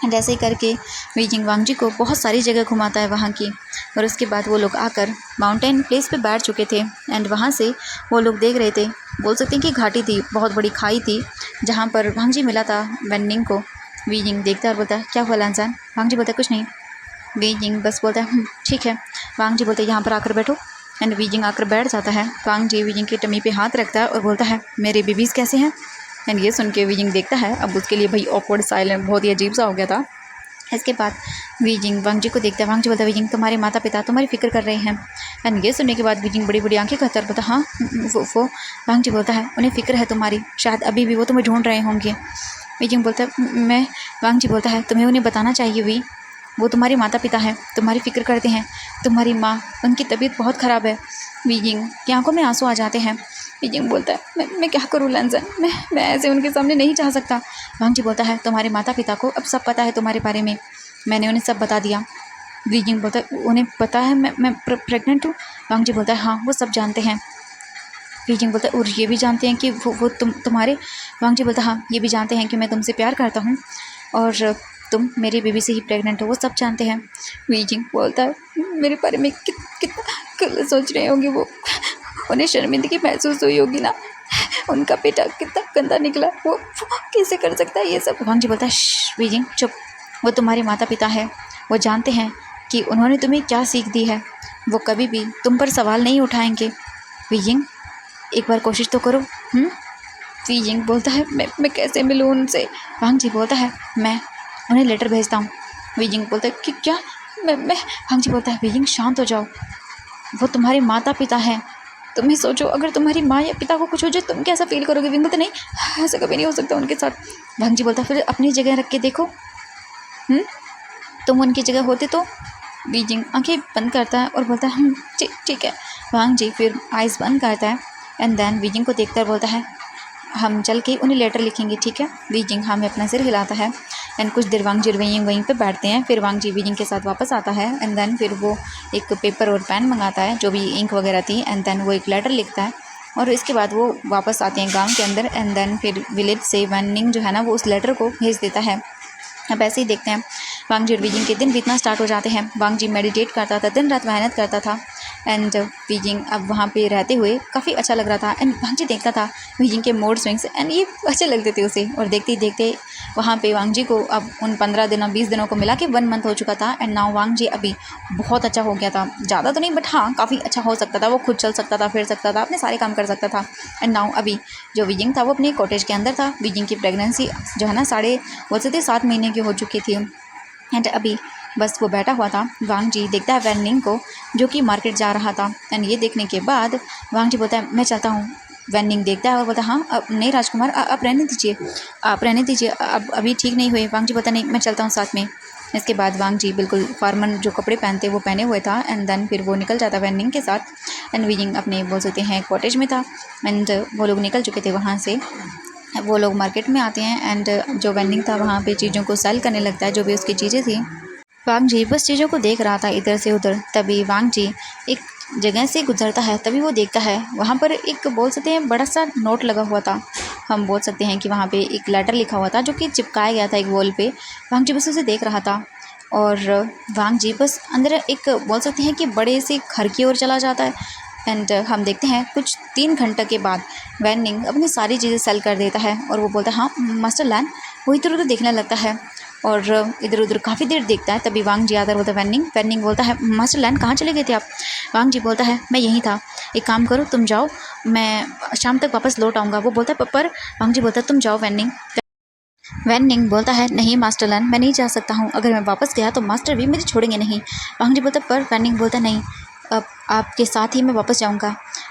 एंड ऐसे ही करके वीजिंग वांग जी को बहुत सारी जगह घुमाता है वहाँ की। और उसके बाद वो लोग आकर माउंटेन प्लेस पे बैठ चुके थे। एंड वहाँ से वो लोग देख रहे थे, बोल सकते हैं कि घाटी थी, बहुत बड़ी खाई थी जहाँ पर वांग जी मिला था वेन्निंग को। वीजिंग देखता है और बोलता है क्या हुआ लांसान। वांग जी बोलता है कुछ नहीं। वीजिंग बस बोलता है ठीक है। वांग जी बोलते हैं यहाँ पर आकर बैठो। एंड वीजिंग आकर बैठ जाता है। वांग जी वीजिंग की टमी पे हाथ रखता है और बोलता है मेरे बेबीज़ कैसे हैं। एंड ये सुन के वीजिंग देखता है, अब उसके लिए भाई ऑकवर्ड साइलेंट बहुत ही अजीब सा हो गया था। इसके बाद वीजिंग वांग जी को देखता है। वांग जी बोलता है वीजिंग तुम्हारे माता पिता तुम्हारी फिक्र कर रहे हैं। एंड ये सुनने के बाद वीजिंग बड़ी बड़ी आंखें करता है, बोलता हाँ वो वांग जी बोलता है उन्हें फ़िक्र है तुम्हारी, शायद अभी भी वो तुम्हें ढूंढ रहे होंगे। वीजिंग बोलता है मैं। वांग जी बोलता है तुम्हें उन्हें बताना चाहिए वी, वो तुम्हारे माता पिता हैं, तुम्हारी फ़िक्र करते हैं। तुम्हारी माँ, उनकी तबीयत बहुत ख़राब है। वीजिंग की आंखों में आंसू आ जाते हैं। वीजिंग बोलता है मैं क्या करूँ लंजन, मैं ऐसे उनके सामने नहीं जा सकता। वांग जी बोलता है तुम्हारे माता पिता को अब सब पता है तुम्हारे बारे में, मैंने उन्हें सब बता दिया। वीजिंग बोलता है उन्हें पता है मैं प्रेग्नेंट हूँ। वांग जी बोलता है हाँ वो सब जानते हैं। वीजिंग बोलता है और ये भी जानते हैं कि वो तुम्हारे। वांग जी बोलता है हाँ ये भी जानते हैं कि मैं तुमसे प्यार करता हूँ और तुम मेरी बेबी से ही प्रेग्नेंट हो, वो सब जानते हैं। वीजिंग बोलता है मेरे बारे में कितना गलत सोच रहे होंगे वो, उन्हें शर्मिंदगी महसूस हुई होगी ना, उनका बेटा कितना गंदा निकला, वो कैसे कर सकता है ये सब। वांग जी बोलता है वीजिंग चुप, वो तुम्हारे माता पिता है, वो जानते हैं कि उन्होंने तुम्हें क्या सीख दी है, वो कभी भी तुम पर सवाल नहीं उठाएंगे। वीजिंग एक बार कोशिश तो करो। वीजिंग बोलता है मैं कैसे मिलूँ उनसे। वांग जी बोलता है मैं उन्हें लेटर भेजता हूँ। वीजिंग बोलता है कि क्या मैं वांग जी बोलता है वीजिंग शांत हो जाओ, वो तुम्हारे माता पिता हैं, तुम्हें सोचो अगर तुम्हारी माँ या पिता को कुछ हो जाए तुम कैसा फील करोगे। वीजिंग बोलता नहीं ऐसा कभी नहीं हो सकता उनके साथ। वांग जी बोलता फिर अपनी जगह रख के देखो, तुम उनकी जगह होते तो। वीजिंग आंखें बंद करता है और बोलता है ठीक है। वांग जी फिर आइज़ बंद करता है। एंड देन वीजिंग को देखकर बोलता है हम चल के उन्हें लेटर लिखेंगे, ठीक है। वीजिंग हमें अपना सिर हिलाता है। एंड कुछ देर वांग जी वहीं पे बैठते हैं। फिर वांग जी वीजिंग के साथ वापस आता है। एंड देन फिर वो एक पेपर और पेन मंगाता है, जो भी इंक वगैरह थी। एंड देन वो एक लेटर लिखता है और इसके बाद वो वापस आते हैं गाँव के अंदर। एंड देन फिर विलेज से वेन्निंग जो है ना वो उस लेटर को भेज देता है। अब ऐसे ही देखते हैं वांग जी और वीजिंग के दिन बीतना स्टार्ट हो जाते हैं। वांग जी मेडिटेट करता था, दिन रात मेहनत करता था। एंड वीजिंग अब वहाँ पे रहते हुए काफ़ी अच्छा लग रहा था। एंड वांग जी देखता था वीजिंग के मूड स्विंग्स एंड ये अच्छे लगते थे उसे। और देखते ही देखते वहाँ पे वांग जी को अब उन 15 दिनों 20 दिनों को मिला के 1 मंथ हो चुका था। एंड नाउ वांग जी अभी बहुत अच्छा हो गया था, ज़्यादा तो नहीं बट हाँ काफ़ी अच्छा हो सकता था। वो खुद चल सकता था, फिर सकता था, अपने सारे काम कर सकता था। एंड नाउ अभी जो वीजिंग था वो अपने कॉटेज के अंदर था। वीजिंग की प्रेगनेंसी जो है ना बोल सकते 7 महीने की हो चुकी थी। एंड अभी बस वो बैठा हुआ था। वांग जी देखता है वैन निंग को जो कि मार्केट जा रहा था। एंड ये देखने के बाद वांग जी बोलता है मैं चलता हूँ। वैन निंग देखता है और बोलता है हाँ अब नहीं राजकुमार आप रहने दीजिए, आप रहने दीजिए, अब अभी ठीक नहीं हुए। वांग जी बोलता नहीं मैं चलता हूँ साथ में। इसके बाद वांग जी बिल्कुल फार्मर जो कपड़े पहनते वो पहने हुए था। एंड देन फिर वो निकल जाता वैन निंग के साथ। एंड वीजिंग अपने बोल सकते हैं कॉटेज में था। एंड वो लोग निकल चुके थे वहाँ से। वो लोग मार्केट में आते हैं एंड जो वेंडिंग था वहाँ पे चीज़ों को सेल करने लगता है, जो भी उसकी चीज़ें थी। वांग जी बस चीज़ों को देख रहा था इधर से उधर। तभी वांग जी एक जगह से गुजरता है। तभी वो देखता है वहाँ पर एक बोल सकते हैं बड़ा सा नोट लगा हुआ था। हम बोल सकते हैं कि वहाँ पे एक लेटर लिखा हुआ था जो कि चिपकाया गया था एक वॉल पे। वांग जी बस उसे देख रहा था और वांग जी बस अंदर एक बोल सकते हैं कि बड़े से घर की ओर चला जाता है। एंड हम देखते हैं कुछ 3 घंटे के बाद वैन निंग अपनी सारी चीज़ें सेल कर देता है और वो बोलता है हाँ मास्टर लैन। वो इधर उधर देखने लगता है और इधर उधर काफ़ी देर देखता है। तभी वांग जी आता है, बोलता है वैन निंग बोलता है मास्टर लैन कहाँ चले गए थे आप। वांग जी बोलता है मैं यहीं था, एक काम करो तुम जाओ, मैं शाम तक वापस लौट आऊँगा। वो बोलता है पर वांग जी बोलता है तुम जाओ वैन निंग। वैन निंग बोलता है नहीं मास्टर लैन मैं नहीं जा सकता हूँ, अगर मैं वापस गया तो मास्टर भी मुझे छोड़ेंगे नहीं। वांग जी बोलता है पर वैन निंग बोलता है नहीं, अब आपके साथ ही मैं वापस जाऊँगा।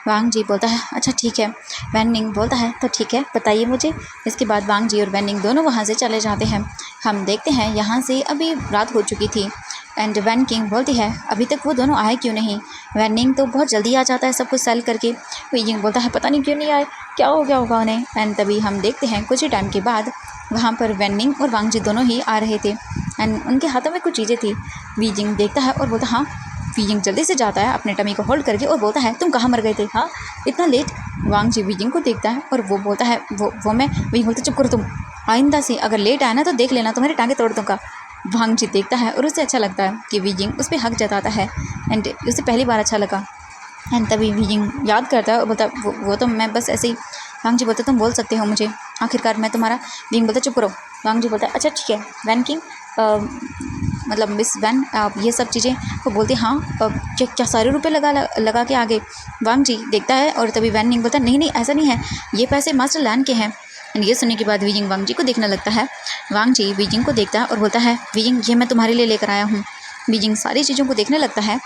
वांग जी बोलता है अच्छा ठीक है। वैन निंग बोलता है तो ठीक है बताइए मुझे। इसके बाद वांग जी और वैन निंग दोनों वहाँ से चले जाते हैं। हम देखते हैं यहाँ से अभी रात हो चुकी थी। एंड वैन किंग बोलती है अभी तक वो दोनों आए क्यों नहीं। वैन निंग तो बहुत जल्दी आ जाता है सब कुछ सेल करके। वीजिंग बोलता है पता नहीं क्यों नहीं आए, क्या हो गया होगा उन्हें। एंड तभी हम देखते हैं कुछ ही टाइम के बाद वहाँ पर वैन निंग और वांग जी दोनों ही आ रहे थे। एंड उनके हाथों में कुछ चीज़ें थी। वीजिंग देखता है और बोलता हाँ। वीजिंग जल्दी से जाता है अपने टमी को होल्ड करके और बोलता है तुम कहाँ मर गए थे हाँ इतना लेट। वांग जी वीजिंग को देखता है और वो बोलता है वो मैं वीजिंग बोलता चुप करो तुम, आइंदा से अगर लेट आया ना तो देख लेना तुम्हारी टांगें तोड़ दूँगा। वांग जी देखता है और उसे अच्छा लगता है कि वीजिंग उस पर हक जताता है। एंड उसे पहली बार अच्छा लगा। एंड तभी वीजिंग याद करता है और बोलता वो तो मैं बस ऐसे ही। वांग जी बोलता तुम बोल सकते हो मुझे, आखिरकार मैं तुम्हारा। वीजिंग बोलता चुप करो। वांग जी बोलता अच्छा ठीक है वैन किंग मतलब मिस वैन आप ये सब चीज़ें। वो बोलते हाँ क्या क्या सारे रुपए लगा के आगे। वांग जी देखता है और तभी वैन निंग बोलता नहीं नहीं ऐसा नहीं है, ये पैसे मास्टर लैन के हैं। एंड ये सुनने के बाद वीजिंग वांग जी को देखने लगता है। वांग जी वीजिंग को देखता है और बोलता है वीजिंग ये मैं तुम्हारे लिए लेकर आया हूँ। वीजिंग सारी चीज़ों को देखने लगता है।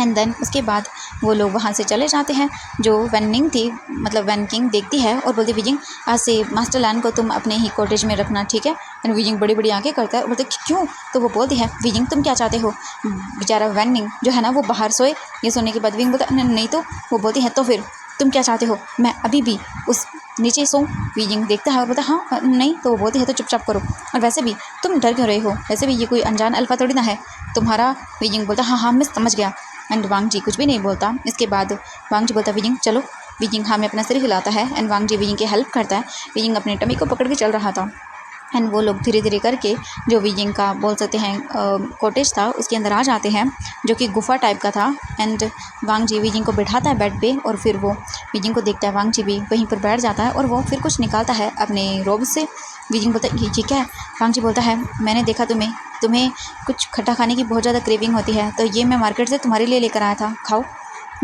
एंड देन उसके बाद वो लोग वहाँ से चले जाते हैं। जो वैन निंग थी मतलब वैन किंग देखती है और बोलती वीजिंग आज से मास्टर लैन को तुम अपने ही कॉटेज में रखना ठीक है। एंड वीजिंग बड़ी बड़ी आंखें करता है और बोलते क्यों। तो वो बोलती है वीजिंग तुम क्या चाहते हो। बेचारा वैन निंग जो है ना वो बाहर सोए। ये सुनने के बाद वीजिंग बोलता नहीं तो। वो बोलती है तो फिर तुम क्या चाहते हो मैं अभी भी उस नीचे सो। वीजिंग देखता है और बोलता हाँ नहीं। तो वो बोलती है तो चुपचाप करो, और वैसे भी तुम डर क्यों रहे हो, वैसे भी ये कोई अनजान अल्फा थोड़ी ना है तुम्हारा। वीजिंग बोलता हाँ मैं समझ गया। एंड वांग जी कुछ भी नहीं बोलता। इसके बाद वांग जी बोलता वीजिंग चलो। वीजिंग हाँ में अपना सिर हिलाता है एंड वांग जी वीजिंग की हेल्प करता है। वीजिंग अपने टमी को पकड़ के चल रहा था। एंड वो लोग धीरे धीरे करके जो वीजिंग का बोल सकते हैं कॉटेज था उसके अंदर आ जाते हैं, जो कि गुफा टाइप का था। एंड वांग जी वीजिंग को बिठाता है बेड पे और फिर वो वीजिंग को देखता है। वांग जी भी वहीं पर बैठ जाता है और वो फिर कुछ निकालता है अपने रोब से। वीजिंग बोलता है ये क्या है। वांग जी बोलता है मैंने देखा तुम्हें कुछ खट्टा खाने की बहुत ज़्यादा क्रेविंग होती है तो ये मैं मार्केट से तुम्हारे लिए लेकर आया था, खाओ।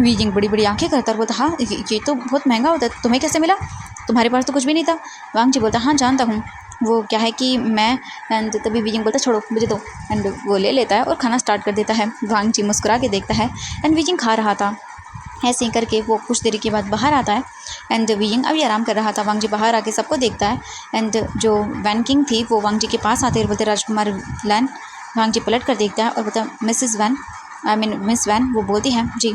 वीजिंग बड़ी बड़ी आंखें करता और बोलता हाँ ये तो बहुत महंगा होता है, तुम्हें कैसे मिला, तुम्हारे पास तो कुछ भी नहीं था। वांग जी बोलता हाँ जानता हूँ, वो क्या है कि मैं। एंड तभी वीजिंग बोलता छोड़ो मुझे दो। एंड वो ले लेता है और खाना स्टार्ट कर देता है। वांग जी मुस्कुरा के देखता है एंड वीजिंग खा रहा था। ऐसे ही करके वो कुछ देर के बाद बाहर आता है। एंड वीजिंग अभी आराम कर रहा था। वांग जी बाहर आके सबको देखता है। एंड जो वैन किंग थी वो वांग जी के पास आते और बोलते राजकुमार लैन। वांग जी पलट कर देखता है और बोलता Mrs Van I mean Miss Van. वो बोलती हैं जी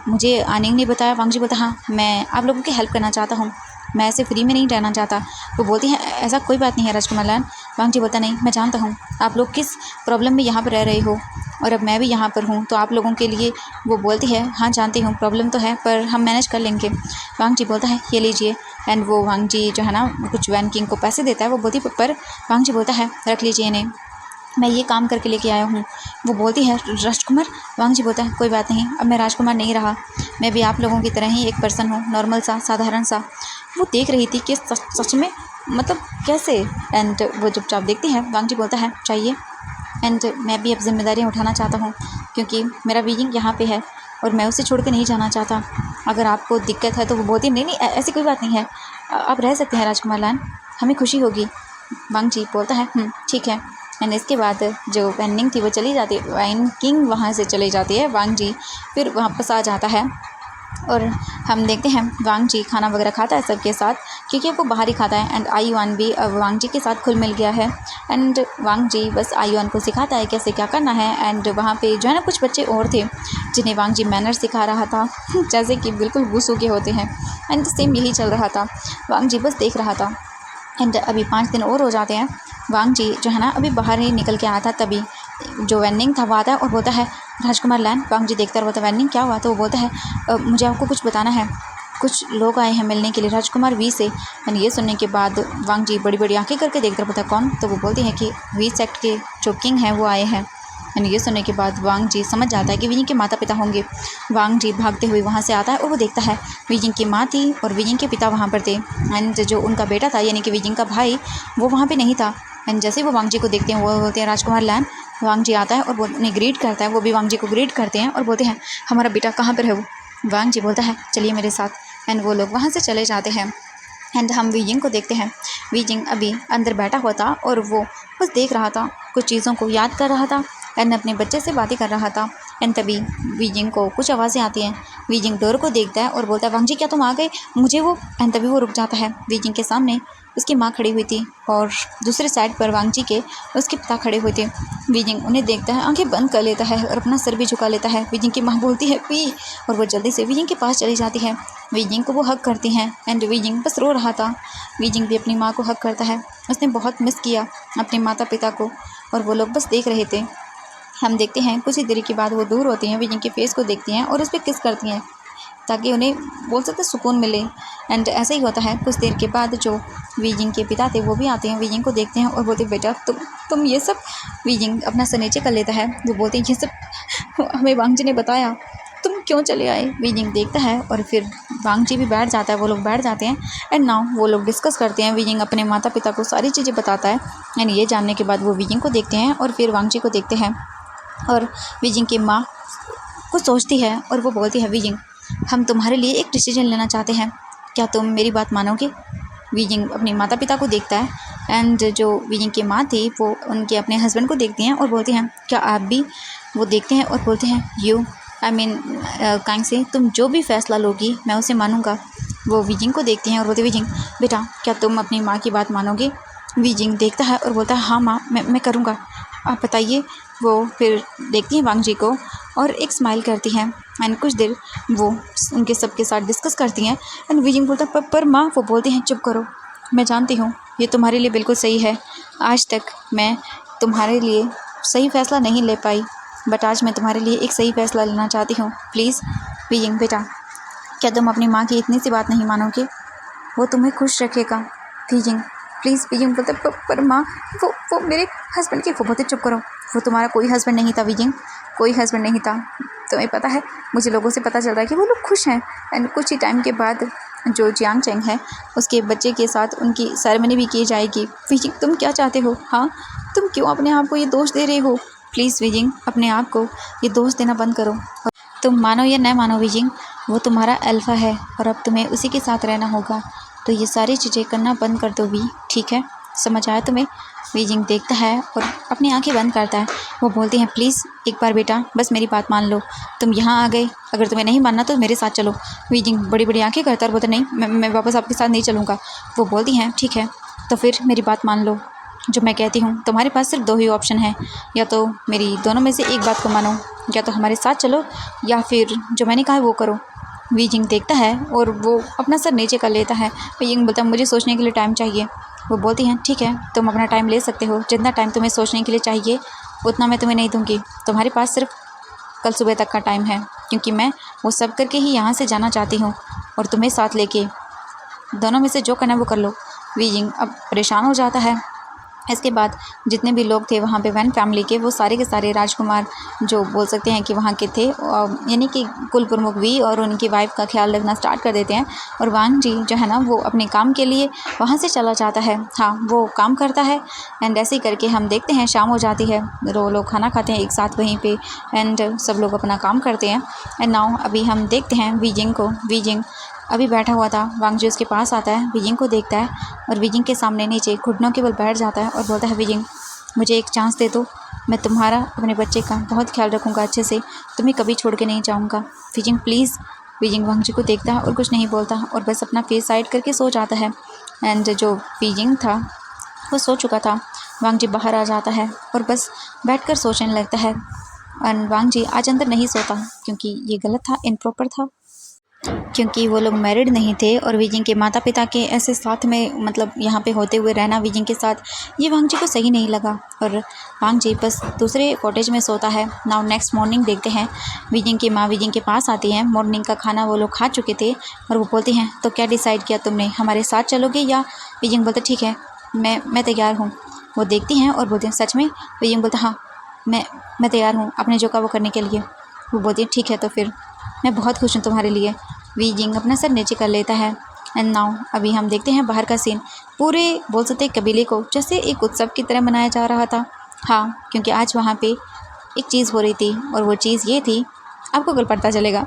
मुझे आने नहीं बताया। वांग जी बोलता हाँ मैं आप लोगों की हेल्प करना चाहता हूँ, मैं ऐसे फ्री में नहीं रहना चाहता। वो बोलती हैं ऐसा कोई बात नहीं है राजकुमार लैन। वांग जी बोलता नहीं मैं जानता हूँ आप लोग किस प्रॉब्लम में यहाँ पर रह रहे हो और अब मैं भी यहाँ पर हूँ तो आप लोगों के लिए। वो बोलती है हाँ जानती हूँ प्रॉब्लम तो है पर हम मैनेज कर लेंगे। वांग जी बोलता है ये लीजिए। एंड वो वांग जी जो है ना कुछ वैन किंग को पैसे देता है। वो बोलती पर वांग जी बोलता है रख लीजिए इन्हें। मैं ये काम करके लेके आया हूँ। वो बोलती है राजकुमार। वांग जी बोलता है कोई बात नहीं, अब मैं राजकुमार नहीं रहा, मैं भी आप लोगों की तरह ही एक पर्सन हूँ, नॉर्मल सा, साधारण सा। वो देख रही थी कि सच में मतलब कैसे। एंड वो चुपचाप देखती है। वांग जी बोलता है चाहिए, एंड मैं भी अब जिम्मेदारियाँ उठाना चाहता हूँ क्योंकि मेरा बीइंग यहाँ पे है और मैं उसे छोड़ के नहीं जाना चाहता। अगर आपको दिक्कत है तो वो बोलती नहीं नहीं ऐसी कोई बात नहीं है, आप रह सकते हैं राजकुमार लान, हमें खुशी होगी। वांग जी बोलता है ठीक है। एंड इसके बाद जो वैन थी वो चली जाती है, वैन किंग वहाँ से चले जाती है। वांग जी फिर वापस आ जाता है और हम देखते हैं वांग जी खाना वगैरह खाता है सबके साथ, क्योंकि वो बाहर ही खाता है। एंड आईवान भी अब वांग जी के साथ घुल मिल गया है। एंड वांग जी बस आईवान को सिखाता है कैसे क्या करना है। एंड वहाँ पे जो है ना कुछ बच्चे और थे जिन्हें वांग जी मैनर सिखा रहा था जैसे कि बिल्कुल वुसू के होते हैं। एंड सेम यही चल रहा था, वांग जी बस देख रहा था। एंड अभी 5 दिन और हो जाते हैं। वांग जी जो है ना अभी बाहर ही निकल के आया था, तभी जो वैनिंग था वो आता है और बोलता है राजकुमार लैन। वांग जी देखता रहता है वैनिंग क्या हुआ, तो वो बोलता है मुझे आपको कुछ बताना है, कुछ लोग आए हैं मिलने के लिए राजकुमार वी से। एंड ये सुनने के बाद वांग जी बड़ी बड़ी आंखें करके देखता रहता है कौन, तो वो बोलती हैं कि वी सेक्ट के जो किंग हैं वो आए हैं। एंड ये सुनने के बाद वांग जी समझ जाता है कि विजिंग के माता पिता होंगे। वांग जी भागते हुए वहाँ से आता है और वो देखता है विजिंग की माँ थी और विजिंग के पिता वहाँ पर थे। एंड जो उनका बेटा था यानी कि विजिंग का भाई वो वहाँ पे नहीं था। एंड जैसे ही वो वांग जी को देखते हैं वो बोलते हैं राजकुमार लैन। वांग जी आता है और वो उन्हें ग्रीट करता है, वो भी वांग जी को ग्रीट करते हैं और बोलते हैं हमारा बेटा कहाँ पर है वो। वांग जी बोलता है चलिए मेरे साथ। एंड वो लोग वहाँ से चले जाते हैं। एंड हम वीजिंग को देखते हैं। वीजिंग अभी अंदर बैठा हुआ था और वो बस देख रहा था, कुछ चीज़ों को याद कर रहा था एंड अपने बच्चे से बातें कर रहा था। एंड तभी वीजिंग को कुछ आवाज़ें आती हैं। वीजिंग डोर को देखता है और बोलता है वांग जी क्या तुम आ गए, मुझे वो। एंड तभी वो रुक जाता है। वीजिंग के सामने उसकी माँ खड़ी हुई थी और दूसरे साइड पर वांग जी के उसके पिता खड़े हुए थे। वीजिंग उन्हें देखता है, आंखें बंद कर लेता है और अपना सर भी झुका लेता है। वीजिंग की माँ बोलती है पी, और वो जल्दी से वीजिंग के पास चली जाती है। वीजिंग को वो हक करती हैं एंड वीजिंग बस रो रहा था। वीजिंग भी अपनी माँ को हक करता है, उसने बहुत मिस किया अपने माता पिता को और वो लोग बस देख रहे थे। हम देखते हैं कुछ ही देरी के बाद वो दूर होती हैं, वीजिंग के फेस को देखती हैं और उस पर किस करती हैं ताकि उन्हें बोल सकते सुकून मिले। एंड ऐसा ही होता है। कुछ देर के बाद जो वीजिंग के पिता थे वो भी आते हैं, वीजिंग को देखते हैं और बोलते बेटा तुम ये सब। वीजिंग अपना सर नीचे कर लेता है, वो बोलते हैं ये सब हमें वांग जी ने बताया, तुम क्यों चले आए। वीजिंग देखता है और फिर वांग जी भी बैठ जाता है, वो लोग बैठ जाते हैं। एंड नाउ वो लोग डिस्कस करते हैं। वीजिंग अपने माता पिता को सारी चीज़ें बताता है। एंड ये जानने के बाद वो वीजिंग को देखते हैं और फिर वांग जी को देखते हैं और वीजिंग की माँ कुछ सोचती है और वो बोलती है वीजिंग हम तुम्हारे लिए एक डिसीजन लेना चाहते हैं, क्या तुम मेरी बात मानोगे। वीजिंग अपने माता पिता को देखता है एंड जो वीजिंग की माँ थी वो उनके अपने हस्बैंड को देखती हैं और बोलती हैं क्या आप भी। वो देखते हैं और बोलते हैं यू आई मीन काइंग से तुम जो भी फैसला लोगी मैं उसे मानूंगा। वो वीजिंग को देखती हैं और बोलते वीजिंग बेटा क्या तुम अपनी माँ की बात मानोगे। वीजिंग देखता है और बोलता है हाँ माँ मैं करूँगा, आप बताइए। वो फिर देखती हैं वांग जी को और एक स्माइल करती हैं एंड कुछ देर वो उनके सबके साथ डिस्कस करती हैं। एंड वीजिंग बोलता है पर माँ। वो बोलती हैं चुप करो, मैं जानती हूँ ये तुम्हारे लिए बिल्कुल सही है, आज तक मैं तुम्हारे लिए सही फ़ैसला नहीं ले पाई बट आज मैं तुम्हारे लिए एक सही फ़ैसला लेना चाहती हूँ। प्लीज़ वीजिंग बेटा क्या तुम अपनी माँ की इतनी सी बात नहीं मानोगे, वो तुम्हें खुश रखेगा। Wheezing please. वीजिंग बोलते पर माँ वो मेरे हस्बैंड की। वो बोलते चुप करो, वो तुम्हारा कोई हस्बैंड नहीं था वीजिंग, कोई हस्बैंड नहीं था। तुम्हें पता है मुझे लोगों से पता चल रहा है कि वो लोग खुश हैं। एंड कुछ ही टाइम के बाद जो जियांग चेंग है उसके बच्चे के साथ उनकी सेरेमनी भी की जाएगी। वीजिंग तुम क्या चाहते हो, हाँ तुम क्यों अपने आप को ये दोष दे रहे हो। प्लीज़ वीजिंग अपने आप को ये दोष देना बंद करो। तुम मानो या न मानो वीजिंग वो तुम्हारा अल्फ़ा है और अब तुम्हें उसी के साथ रहना होगा, तो ये सारी चीज़ें करना बंद कर दो वी, ठीक है, समझ आया तुम्हें। वीजिंग देखता है और अपनी आंखें बंद करता है। वो बोलती हैं प्लीज़ एक बार बेटा बस मेरी बात मान लो, तुम यहाँ आ गए, अगर तुम्हें नहीं मानना तो मेरे साथ चलो। वीजिंग बड़ी बड़ी आंखें करता है और बोलता नहीं मैं वापस आपके साथ नहीं चलूँगा। वो बोलती हैं ठीक है तो फिर मेरी बात मान लो, जो मैं कहती हूँ। तुम्हारे पास सिर्फ 2 ही ऑप्शन है, या तो मेरी दोनों में से एक बात को मानो, या तो हमारे साथ चलो या फिर जो मैंने कहा है वो करो। वीजिंग देखता है और वो अपना सर नीचे कर लेता है। वीजिंग बोलता है मुझे सोचने के लिए टाइम चाहिए। वो बोलती हैं ठीक है तुम अपना टाइम ले सकते हो, जितना टाइम तुम्हें सोचने के लिए चाहिए उतना मैं तुम्हें नहीं दूँगी। तुम्हारे पास सिर्फ कल सुबह तक का टाइम है, क्योंकि मैं वो सब करके ही यहाँ से जाना चाहती हूँ और तुम्हें साथ लेके। दोनों में से जो करना है वो कर लो। वीजिंग अब परेशान हो जाता है इसके बाद जितने भी लोग थे वहाँ पे वैन फैमिली के, वो सारे के सारे राजकुमार जो बोल सकते हैं कि वहाँ के थे, यानी कि कुल प्रमुख वी और उनकी वाइफ का ख्याल रखना स्टार्ट कर देते हैं। और वांग जी जो है ना वो अपने काम के लिए वहाँ से चला जाता है। हाँ, वो काम करता है एंड ऐसे ही करके हम देखते हैं शाम हो जाती है, वो लोग खाना खाते हैं एक साथ वहीं पे एंड सब लोग अपना काम करते हैं। एंड नाउ अभी हम देखते हैं वीजिंग को। वीजिंग अभी बैठा हुआ था, वांग जी उसके पास आता है, वीजिंग को देखता है और वीजिंग के सामने नीचे घुटनों के बल बैठ जाता है और बोलता है, वीजिंग मुझे एक चांस दे दो, मैं तुम्हारा अपने बच्चे का बहुत ख्याल रखूँगा अच्छे से, तुम्हें कभी छोड़ के नहीं जाऊँगा वीजिंग प्लीज़। वीजिंग वांग जी को देखता है और कुछ नहीं बोलता और बस अपना फेस साइड करके सो जाता है। एंड जो वीजिंग था वो सो चुका था। वांग जी बाहर आ जाता है और बस बैठकर सोचने लगता है। एंड वांग जी आज अंदर नहीं सोता क्योंकि ये गलत था, इनप्रॉपर था, क्योंकि वो लोग मैरिड नहीं थे और वीजिंग के माता पिता के ऐसे साथ में मतलब यहाँ पे होते हुए रहना वीजिंग के साथ, ये वांग जी को सही नहीं लगा और वांग जी बस दूसरे कॉटेज में सोता है। नाउ नेक्स्ट मॉर्निंग देखते हैं, वीजिंग की माँ वीजिंग के पास आती हैं। मॉर्निंग का खाना वो लोग खा चुके थे और वो बोलते हैं, तो क्या डिसाइड किया तुमने, हमारे साथ चलोगे या? वीजिंग बोलते ठीक है, मैं तैयार हूँ। वो देखती हैं और बोलते हैं सच में? वीजिंग बोलता हाँ, मैं तैयार हूँ अपने जो का वो करने के लिए। वो बोलती है ठीक है, तो फिर मैं बहुत खुश हूँ तुम्हारे लिए। वीजिंग अपना सर नीचे कर लेता है। एंड नाउ अभी हम देखते हैं बाहर का सीन। पूरे बोल सकते हैं कबीले को जैसे एक उत्सव की तरह मनाया जा रहा था। हाँ, क्योंकि आज वहाँ पे एक चीज़ हो रही थी और वो चीज़ ये थी, आपको कल पता चलेगा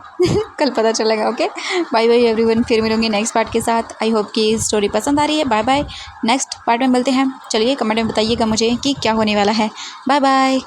कल पता चलेगा। ओके, बाय बाय एवरीवन, फिर मिलूंगी नेक्स्ट पार्ट के साथ। आई होप कि स्टोरी पसंद आ रही है। बाय बाय, नेक्स्ट पार्ट में मिलते हैं। चलिए कमेंट में बताइएगा मुझे कि क्या होने वाला है। Bye bye.